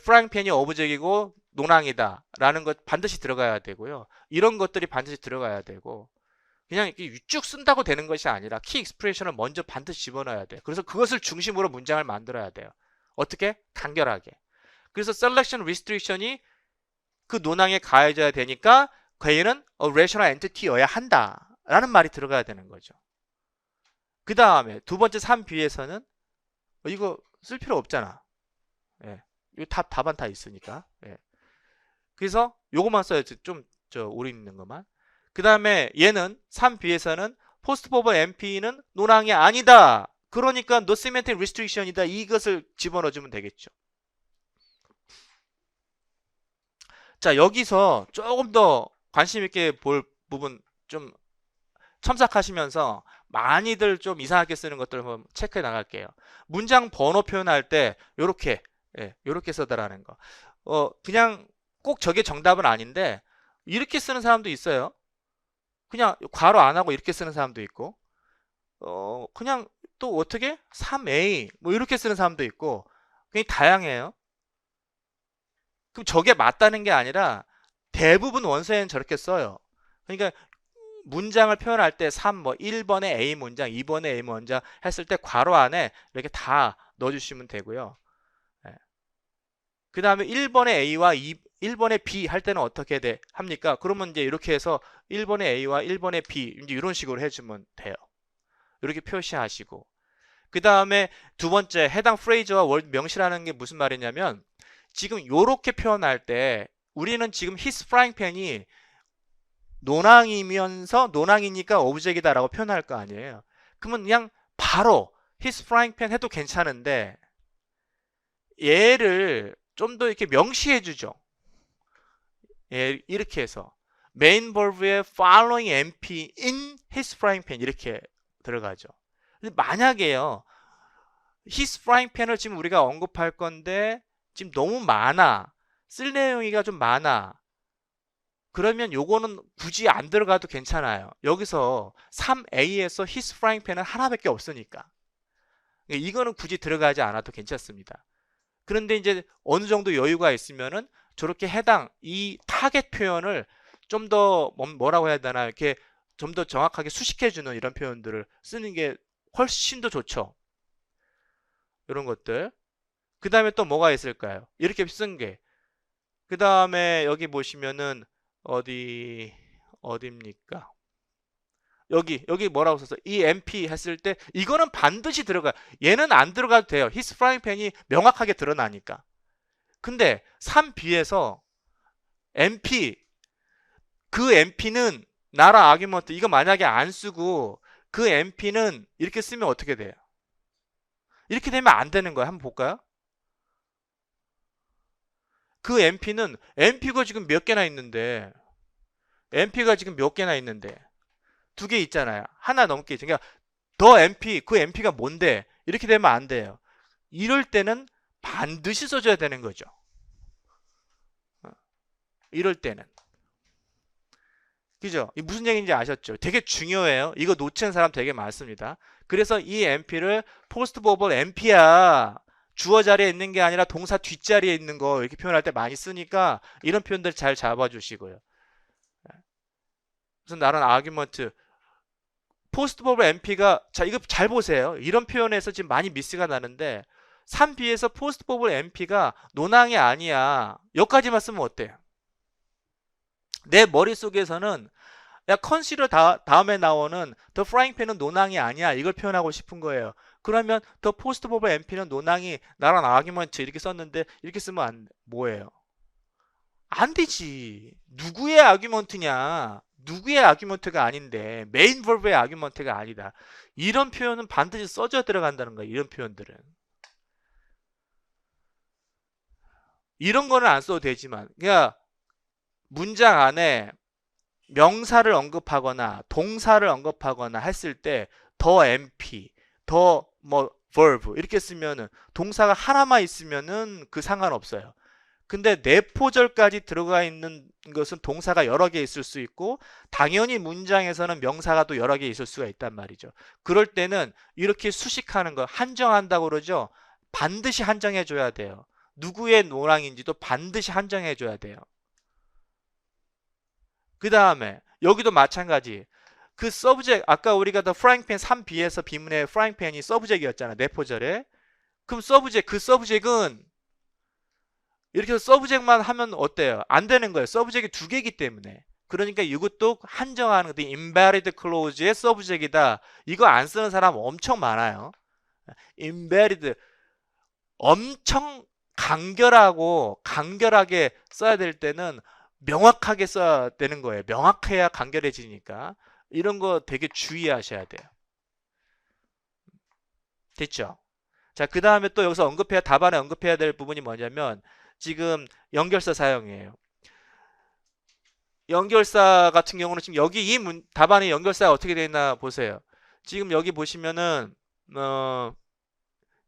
프라잉팬이 오브젝이고 논항이다 라는 것 반드시 들어가야 되고요. 이런 것들이 반드시 들어가야 되고 그냥 이렇게 쭉 쓴다고 되는 것이 아니라 키 익스프레션을 먼저 반드시 집어넣어야 돼요. 그래서 그것을 중심으로 문장을 만들어야 돼요. 어떻게? 간결하게. 그래서 selection restriction이 그 논항에 가해져야 되니까 걔는 a rational entity여야 한다 라는 말이 들어가야 되는 거죠. 그 다음에 두 번째 3b에서는 이거 쓸 필요 없잖아. 예. 이거 답안 다 있으니까. 예. 그래서 요것만 써야지. 좀 오리 있는 것만. 그 다음에 얘는 3b에서는 postverbal MP는 논항이 아니다. 그러니까 no semantic restriction이다. 이것을 집어넣어주면 되겠죠. 자, 여기서 조금 더 관심 있게 볼 부분 좀 첨삭하시면서 많이들 좀 이상하게 쓰는 것들을 한번 체크해 나갈게요. 문장 번호 표현할 때 요렇게 요렇게 써달라는 거. 그냥 꼭 저게 정답은 아닌데 이렇게 쓰는 사람도 있어요. 그냥 괄호 안 하고 이렇게 쓰는 사람도 있고 그냥 또 어떻게 3A 뭐 이렇게 쓰는 사람도 있고 굉장히 다양해요. 그럼 저게 맞다는 게 아니라 대부분 원서에는 저렇게 써요. 그러니까 문장을 표현할 때 3, 1번에 A 문장, 2번에 A 문장 했을 때 괄호 안에 이렇게 다 넣어주시면 되고요. 그 다음에 1번에 A와 1번에 B 할 때는 어떻게 합니까? 그러면 이제 이렇게 해서 1번에 A와 1번에 B 이제 이런 식으로 해주면 돼요. 이렇게 표시하시고 그 다음에 두 번째 해당 프레이즈와 월드 명시라는 게 무슨 말이냐면 지금 요렇게 표현할 때 우리는 지금 his frying pan이 논항이면서 논항이니까 오브젝이다 라고 표현할 거 아니에요. 그러면 그냥 바로 his frying pan 해도 괜찮은데 얘를 좀 더 이렇게 명시해 주죠. 예, 이렇게 해서 main verb의 following MP in his frying pan 이렇게 들어가죠. 근데 만약에요 his frying pan을 지금 우리가 언급할 건데 지금 너무 많아 쓸 내용이가 좀 많아 그러면 요거는 굳이 안 들어가도 괜찮아요. 여기서 3A에서 his frying pan은 하나밖에 없으니까 이거는 굳이 들어가지 않아도 괜찮습니다. 그런데 이제 어느 정도 여유가 있으면은 저렇게 해당 이 타겟 표현을 좀 더 뭐라고 해야 되나 이렇게 좀 더 정확하게 수식해주는 이런 표현들을 쓰는 게 훨씬 더 좋죠. 이런 것들. 그 다음에 또 뭐가 있을까요? 이렇게 쓴 게. 그 다음에 여기 보시면은 어디입니까? 여기 뭐라고 썼어? 이 MP 했을 때 이거는 반드시 들어가요. 얘는 안 들어가도 돼요. his frying pan이 명확하게 드러나니까. 근데 3B에서 MP 그 MP는 나라 아규먼트 이거 만약에 안 쓰고 그 MP는 이렇게 쓰면 어떻게 돼요? 이렇게 되면 안 되는 거예요. 한번 볼까요? 그 MP는 MP가 지금 몇 개나 있는데 MP가 지금 몇 개나 있는데 두 개 있잖아요. 하나 넘게 있죠. 그러니까 더 MP 그 MP가 뭔데 이렇게 되면 안 돼요. 이럴 때는 반드시 써줘야 되는 거죠. 이럴 때는 그죠? 이 무슨 얘기인지 아셨죠? 되게 중요해요. 이거 놓치는 사람 되게 많습니다. 그래서 이 MP를 포스트 버벌 MP야 주어 자리에 있는 게 아니라 동사 뒷자리에 있는 거 이렇게 표현할 때 많이 쓰니까 이런 표현들 잘 잡아주시고요. 그래서 나는 아규먼트 포스트 버블 MP가, 자, 이거 잘 보세요. 이런 표현에서 지금 많이 미스가 나는데 3B에서 포스트 버블 MP가 논항이 아니야. 여기까지만 쓰면 어때요? 내 머릿속에서는 야, 컨시더 다음에 나오는 the frying pan은 논항이 아니야. 이걸 표현하고 싶은 거예요. 그러면 the post bubble MP는 논항이 나랑 아규먼트 이렇게 썼는데 이렇게 쓰면 뭐예요? 안 되지. 누구의 아규먼트냐? 누구의 아규먼트가 아닌데 메인 버브의 아규먼트가 아니다. 이런 표현은 반드시 써져 들어간다는 거야. 이런 표현들은. 이런 거는 안 써도 되지만 그냥 문장 안에 명사를 언급하거나 동사를 언급하거나 했을 때 더 MP, 더 뭐 verb 이렇게 쓰면은 동사가 하나만 있으면은 그 상관없어요. 근데 내포절까지 들어가 있는 것은 동사가 여러 개 있을 수 있고 당연히 문장에서는 명사가 또 여러 개 있을 수가 있단 말이죠. 그럴 때는 이렇게 수식하는 거 한정한다고 그러죠. 반드시 한정해 줘야 돼요. 누구의 노랑인지도 반드시 한정해 줘야 돼요. 그 다음에 여기도 마찬가지. 그 서브젝 아까 우리가 더 프라잉팬 3B에서 비문의 프라잉팬이 서브젝이었잖아. 내포절에. 그럼 그 서브젝은 이렇게 해서 서브젝만 하면 어때요? 안 되는 거예요. 서브젝이 두 개이기 때문에. 그러니까 이것도 한정하는 거. embedded clause의 서브젝이다. 이거 안 쓰는 사람 엄청 많아요. embedded 엄청 간결하게 써야 될 때는 명확하게 써야 되는 거예요. 명확해야 간결해지니까. 이런 거 되게 주의하셔야 돼요. 됐죠? 자, 그 다음에 또 여기서 답안에 언급해야 될 부분이 뭐냐면 지금 연결사 사용이에요. 연결사 같은 경우는 지금 여기 답안의 연결사가 어떻게 되어 있나 보세요. 지금 여기 보시면은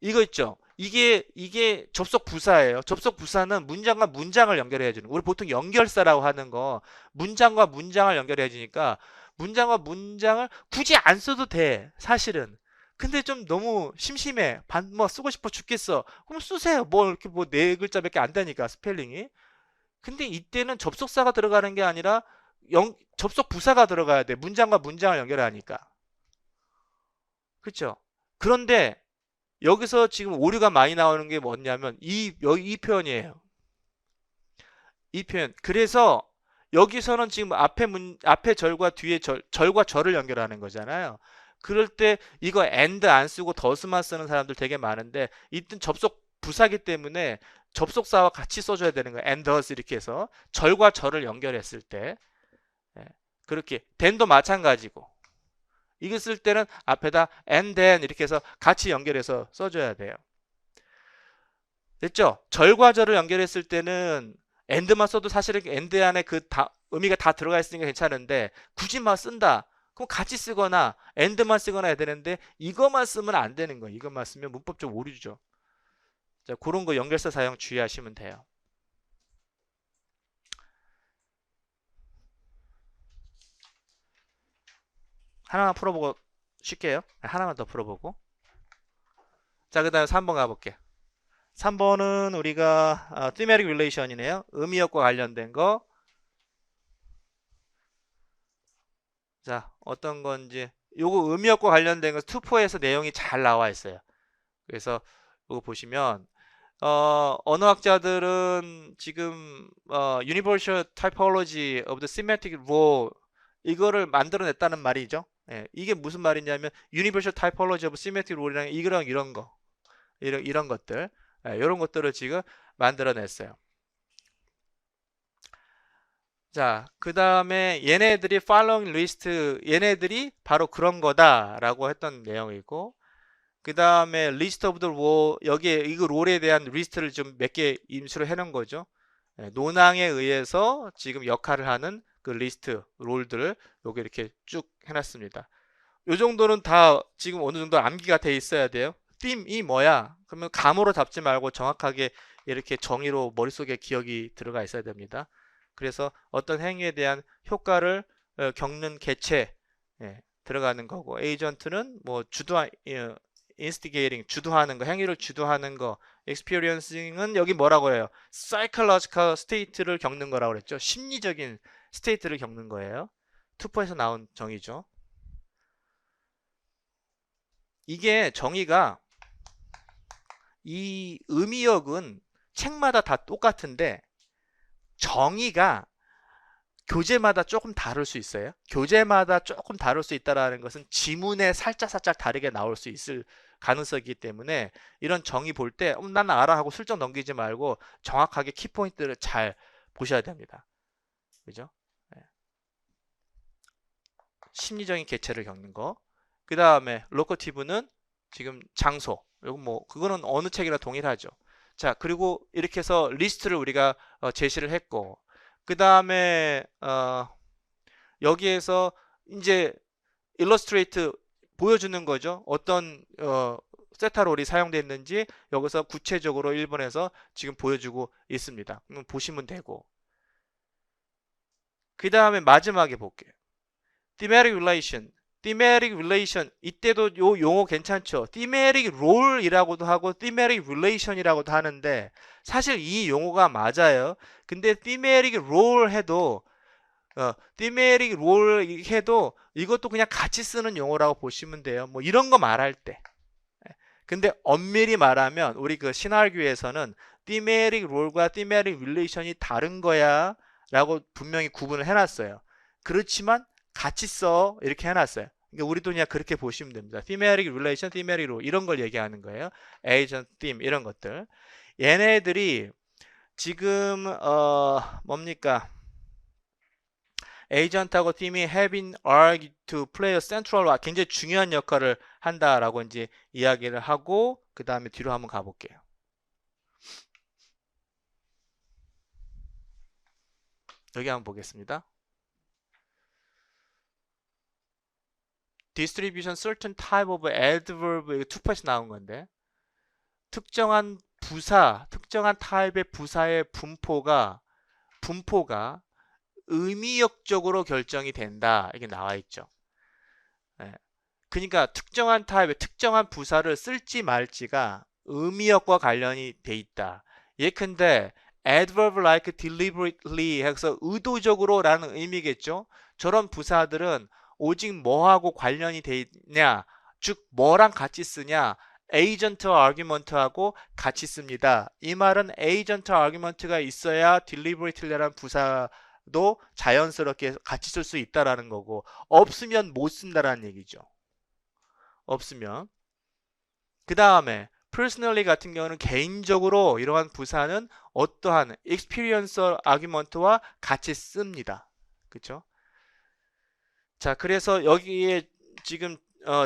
이거 있죠. 이게 접속 부사예요. 접속 부사는 문장과 문장을 연결해 주는. 우리 보통 연결사라고 하는 거 문장과 문장을 연결해 주니까 문장과 문장을 굳이 안 써도 돼. 사실은. 근데 좀 너무 심심해. 뭐 쓰고 싶어 죽겠어. 그럼 쓰세요. 뭐 이렇게 뭐 네 글자밖에 안 되니까 스펠링이. 근데 이때는 접속사가 들어가는 게 아니라 접속 부사가 들어가야 돼. 문장과 문장을 연결하니까. 그렇죠? 그런데 여기서 지금 오류가 많이 나오는 게 뭐냐면 이 표현이에요. 이 표현. 그래서 여기서는 지금 앞에 절과 뒤에 절과 절을 연결하는 거잖아요. 그럴 때 이거 and 안 쓰고 does만 쓰는 사람들 되게 많은데 이땐 접속 부사기 때문에 접속사와 같이 써줘야 되는 거예요. and does 이렇게 해서 절과 절을 연결했을 때 그렇게 then도 마찬가지고 이거 쓸 때는 앞에다 and then 이렇게 해서 같이 연결해서 써줘야 돼요. 됐죠? 절과 절을 연결했을 때는 and만 써도 사실은 and 안에 의미가 다 들어가 있으니까 괜찮은데 굳이 막 쓴다. 그럼 같이 쓰거나 and만 쓰거나 해야 되는데 이것만 쓰면 안 되는 거예요. 이것만 쓰면 문법적 오류죠. 자, 그런 거 연결사 사용 주의하시면 돼요. 하나만 풀어보고 쉴게요. 하나만 더 풀어보고. 자, 그 다음에 3번 가볼게. 3번은 우리가 thematic relation이네요. 의미역과 관련된 거. 자, 어떤 건지 요거 의미역과 관련된 거 투포에서 내용이 잘 나와 있어요. 그래서 이거 보시면 언어학자들은 지금 Universal Typology of the Semantic Rule 이거를 만들어냈다는 말이죠. 예, 이게 무슨 말이냐면 Universal Typology of Semantic Rule이랑 이런 거 이런 것들 이런 것들을 지금 만들어냈어요. 자, 그 다음에 얘네들이 following list 얘네들이 바로 그런 거다라고 했던 내용이고 그 다음에 list of the role 여기에 이거 롤에 대한 리스트를 좀 몇 개 임시로 해놓은 거죠. 논항에 의해서 지금 역할을 하는 그 리스트 롤들을 여기 이렇게 쭉 해놨습니다. 요 정도는 다 지금 어느 정도 암기가 돼 있어야 돼요. theme이 뭐야? 그러면 감으로 잡지 말고 정확하게 이렇게 정의로 머릿속에 기억이 들어가 있어야 됩니다. 그래서 어떤 행위에 대한 효과를 겪는 개체 들어가는 거고 에이전트는 뭐 instigating 주도하는 거 행위를 주도하는 거 experiencing은 여기 뭐라고 해요? psychological state를 겪는 거라고 그랬죠. 심리적인 스테이트를 겪는 거예요. 투포에서 나온 정의죠. 이게 정의가 이 의미역은 책마다 다 똑같은데 정의가 교재마다 조금 다를 수 있어요. 교재마다 조금 다를 수 있다라는 것은 지문에 살짝 다르게 나올 수 있을 가능성이기 때문에 이런 정의 볼 때 난 알아 하고 슬쩍 넘기지 말고 정확하게 키포인트를 잘 보셔야 됩니다. 그죠? 네. 심리적인 개체를 겪는 거. 그 다음에 로커티브는 지금 장소. 이거 뭐 그거는 어느 책이나 동일하죠. 자, 그리고 이렇게 해서 리스트를 우리가 제시를 했고, 그 다음에 여기에서 이제 일러스트레이트 보여주는 거죠. 어떤 세타롤이 사용됐는지 여기서 구체적으로 1번에서 지금 보여주고 있습니다. 보시면 되고, 그 다음에 마지막에 볼게요. thematic relation. thematic relation 이때도 요 용어 괜찮죠? thematic role이라고도 하고 thematic relation이라고도 하는데 사실 이 용어가 맞아요. 근데 thematic role 해도 thematic role 해도 이것도 그냥 같이 쓰는 용어라고 보시면 돼요. 뭐 이런 거 말할 때. 근데 엄밀히 말하면 우리 그 신화교에서는 thematic role과 thematic relation이 다른 거야 라고 분명히 구분을 해놨어요. 그렇지만 같이 써 이렇게 해놨어요. 그러니까 우리도 그냥 그렇게 보시면 됩니다. thematic relation, thematic role 이런 걸 얘기하는 거예요. agent, theme 이런 것들. 얘네들이 지금 뭡니까? agent하고 theme이 having argue to play a central role 굉장히 중요한 역할을 한다라고 이제 이야기를 하고 그 다음에 뒤로 한번 가볼게요. 여기 한번 보겠습니다. distribution certain type of adverb 이거 투파에서 나온 건데 특정한 부사, 특정한 타입의 부사의 분포가 의미역적으로 결정이 된다. 이게 나와 있죠. 네. 그러니까 특정한 타입의 특정한 부사를 쓸지 말지가 의미역과 관련이 돼 있다. 예컨대 adverb like deliberately 해서 의도적으로라는 의미겠죠. 저런 부사들은 오직 뭐하고 관련이 돼 있냐, 즉 뭐랑 같이 쓰냐, agent argument하고 같이 씁니다. 이 말은 agent argument가 있어야 deliberately라는 부사도 자연스럽게 같이 쓸 수 있다라는 거고 없으면 못 쓴다라는 얘기죠. 없으면. 그 다음에 personally 같은 경우는 개인적으로 이러한 부사는 어떠한 experiential argument와 같이 씁니다. 그렇죠? 자, 그래서 여기에 지금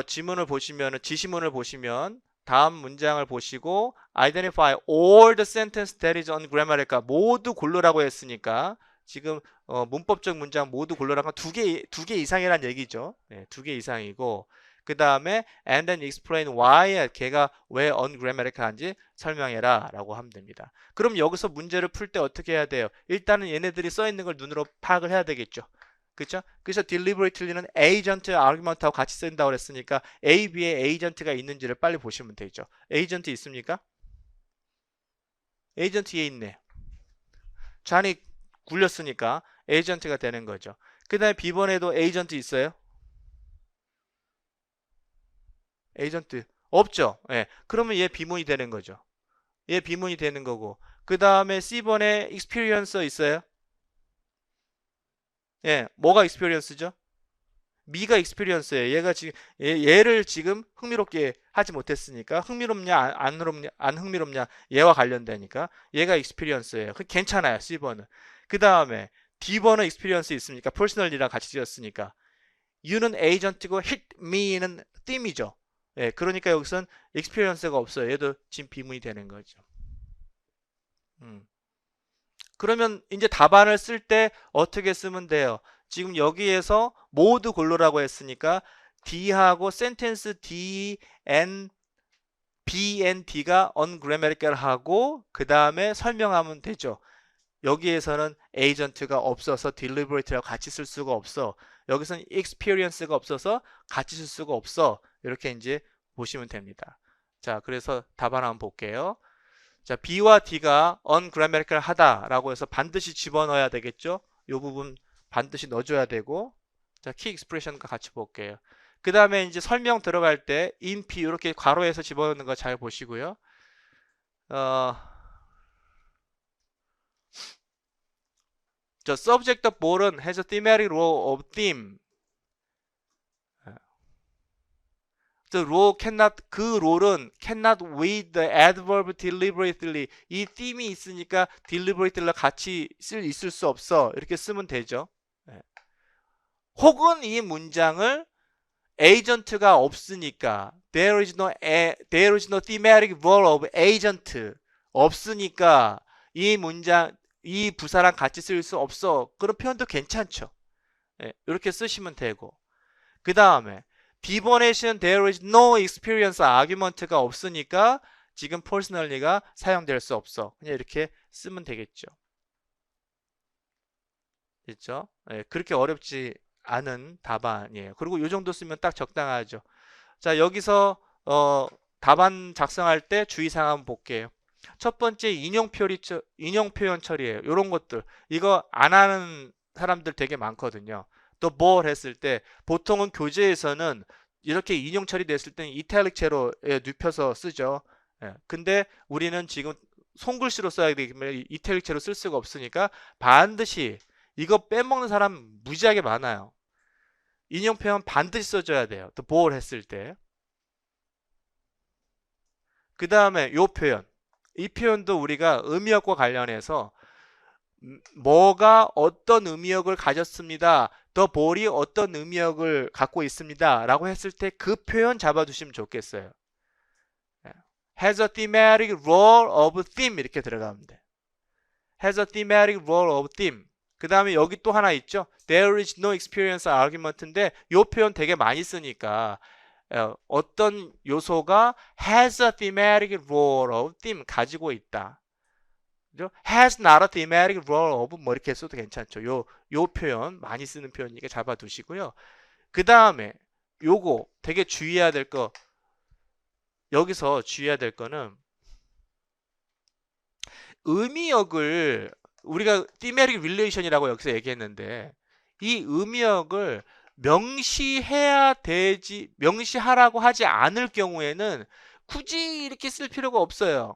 지시문을 보시면 다음 문장을 보시고 identify all the sentence that is ungrammatical 모두 골라라고 했으니까 지금 문법적 문장 모두 골라라고 두 개 이상이란 얘기죠. 네, 2개 이상이고 그 다음에 and then explain why 걔가 왜 ungrammatical한지 설명해라 라고 하면 됩니다. 그럼 여기서 문제를 풀 때 어떻게 해야 돼요? 일단은 얘네들이 써 있는 걸 눈으로 파악을 해야 되겠죠. 그렇죠? 그래서 deliberately는 agent argument하고 같이 쓴다고 그랬으니까 A, B에 agent가 있는지를 빨리 보시면 되죠. agent 있습니까? agent에 있네. 잔이 굴렸으니까 agent가 되는 거죠. 그 다음에 B번에도 agent 있어요? agent 없죠? 예. 그러면 얘 비문이 되는 거죠. 얘 비문이 되는 거고 그 다음에 C번에 experience 있어요? 예, 뭐가 experience죠? 미가 experience예요. 얘가 지금 얘를 지금 흥미롭게 하지 못했으니까 흥미롭냐 안 흥미롭냐 얘와 관련되니까 얘가 experience예요. 괜찮아요. C번은. 그 다음에 D번은 experience 있습니까? personal이랑 같이 지었으니까 U는 agent고 hit me는 theme이죠. 예, 그러니까 여기선 experience가 없어요. 얘도 지금 비문이 되는 거죠. 그러면 이제 답안을 쓸 때 어떻게 쓰면 돼요? 지금 여기에서 모두 골로라고 했으니까 D하고 sentence D, N, B, N, D가 ungrammatical하고 그 다음에 설명하면 되죠. 여기에서는 agent가 없어서 deliberate라고 같이 쓸 수가 없어. 여기서는 experience가 없어서 같이 쓸 수가 없어. 이렇게 이제 보시면 됩니다. 자, 그래서 답안 한번 볼게요. 자, B와 D가 ungrammatical 하다라고 해서 반드시 집어넣어야 되겠죠? 이 부분 반드시 넣어줘야 되고 자, key expression과 같이 볼게요. 그 다음에 이제 설명 들어갈 때 인피 이렇게 괄호에서 집어넣는 거 잘 보시고요. 저 subject of ball은 has a thematic role of theme. The role cannot, 그 롤은 cannot with the adverb deliberately. 이 theme이 있으니까 deliberately랑 같이 있을 수 없어. 이렇게 쓰면 되죠. 혹은 이 문장을 에이전트가 없으니까 there is no thematic role of agent 없으니까 이 문장 이 부사랑 같이 쓸 수 없어. 그런 표현도 괜찮죠. 이렇게 쓰시면 되고 그 다음에 디버네이션 there is no experience argument가 없으니까 지금 personally가 사용될 수 없어. 그냥 이렇게 쓰면 되겠죠. 됐죠? 그렇게 어렵지 않은 답안이에요. 그리고 이 정도 쓰면 딱 적당하죠. 자, 여기서 답안 작성할 때 주의사항 한번 볼게요. 첫 번째 인용 표현 처리예요. 이런 것들 이거 안 하는 사람들 되게 많거든요. 또 뭘 했을 때 보통은 교재에서는 이렇게 인용 처리됐을 때는 이탈릭체로 눕혀서 쓰죠. 근데 우리는 지금 손글씨로 써야 되기 때문에 이탈릭체로 쓸 수가 없으니까 반드시 이거 빼먹는 사람 무지하게 많아요. 인용 표현 반드시 써줘야 돼요. 또 뭘 했을 때. 그 다음에 요 표현. 이 표현도 우리가 의미역과 관련해서 뭐가 어떤 의미역을 가졌습니다. 더 볼이 어떤 의미역을 갖고 있습니다. 라고 했을 때 그 표현 잡아두시면 좋겠어요. has a thematic role of theme 이렇게 들어가면 돼. has a thematic role of theme. 그 다음에 여기 또 하나 있죠. there is no experience argument인데 이 표현 되게 많이 쓰니까 어떤 요소가 has a thematic role of theme 가지고 있다. 그죠? has not a thematic role of 뭐 이렇게 써도 괜찮죠. 요 표현 많이 쓰는 표현이니까 잡아두시고요. 그 다음에 요거 되게 주의해야 될 거 여기서 주의해야 될 거는 의미역을 우리가 thematic relation이라고 여기서 얘기했는데 이 의미역을 명시하라고 하지 않을 경우에는 굳이 이렇게 쓸 필요가 없어요.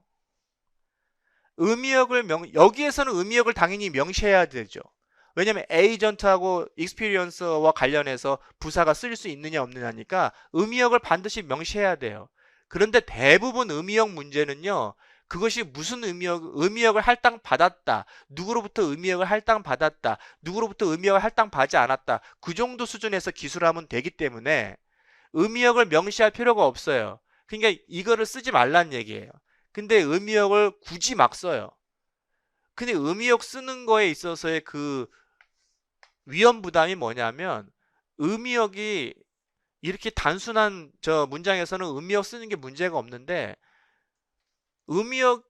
여기에서는 의미역을 당연히 명시해야 되죠. 왜냐면 에이전트하고 익스피리언스와 관련해서 부사가 쓸 수 있느냐 없느냐니까 의미역을 반드시 명시해야 돼요. 그런데 대부분 의미역 문제는요. 그것이 무슨 의미역을 할당받았다. 누구로부터 의미역을 할당받았다. 누구로부터 의미역을 할당받지 않았다. 그 정도 수준에서 기술하면 되기 때문에 의미역을 명시할 필요가 없어요. 그러니까 이거를 쓰지 말란 얘기예요. 근데 의미역을 굳이 막 써요. 근데 의미역 쓰는 거에 있어서의 그 위험 부담이 뭐냐면 의미역이 이렇게 단순한 저 문장에서는 의미역 쓰는 게 문제가 없는데 의미역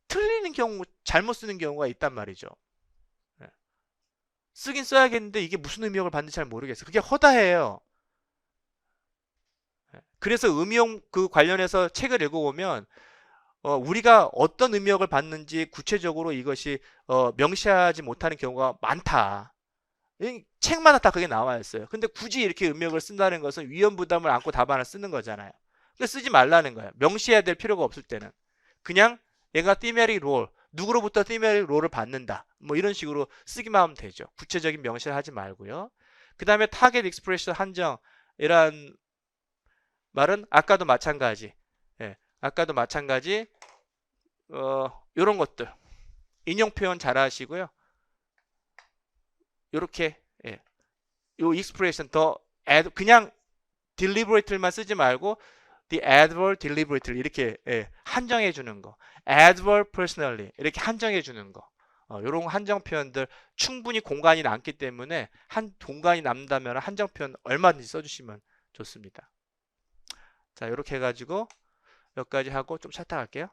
틀리는 경우, 잘못 쓰는 경우가 있단 말이죠. 쓰긴 써야겠는데 이게 무슨 의미역을 받는지 잘 모르겠어요. 그게 허다해요. 그래서 의미역 그 관련해서 책을 읽어보면 우리가 어떤 의미역을 받는지 구체적으로 이것이 명시하지 못하는 경우가 많다. 책마다 다 그게 나와 있어요. 근데 굳이 이렇게 의미역을 쓴다는 것은 위험 부담을 안고 답안을 쓰는 거잖아요. 근데 쓰지 말라는 거예요. 명시해야 될 필요가 없을 때는. 그냥 얘가 thematic role, 누구로부터 thematic role을 받는다. 뭐 이런 식으로 쓰기만 하면 되죠. 구체적인 명시를 하지 말고요. 그 다음에 target expression 한정이란 말은 아까도 마찬가지. 아까도 마찬가지. 요런 것들. 인용 표현 잘 하시고요. 요렇게 요 expression 그냥 deliberate만 쓰지 말고 the adverb deliberately 이렇게 한정해 주는 거. adverb personally 이렇게 한정해 주는 거. 요런 한정 표현들 충분히 공간이 남기 때문에 공간이 남다면 한정 표현 얼마든지 써주시면 좋습니다. 자, 이렇게 해가지고 여기까지 하고 좀 쉬었다 갈게요.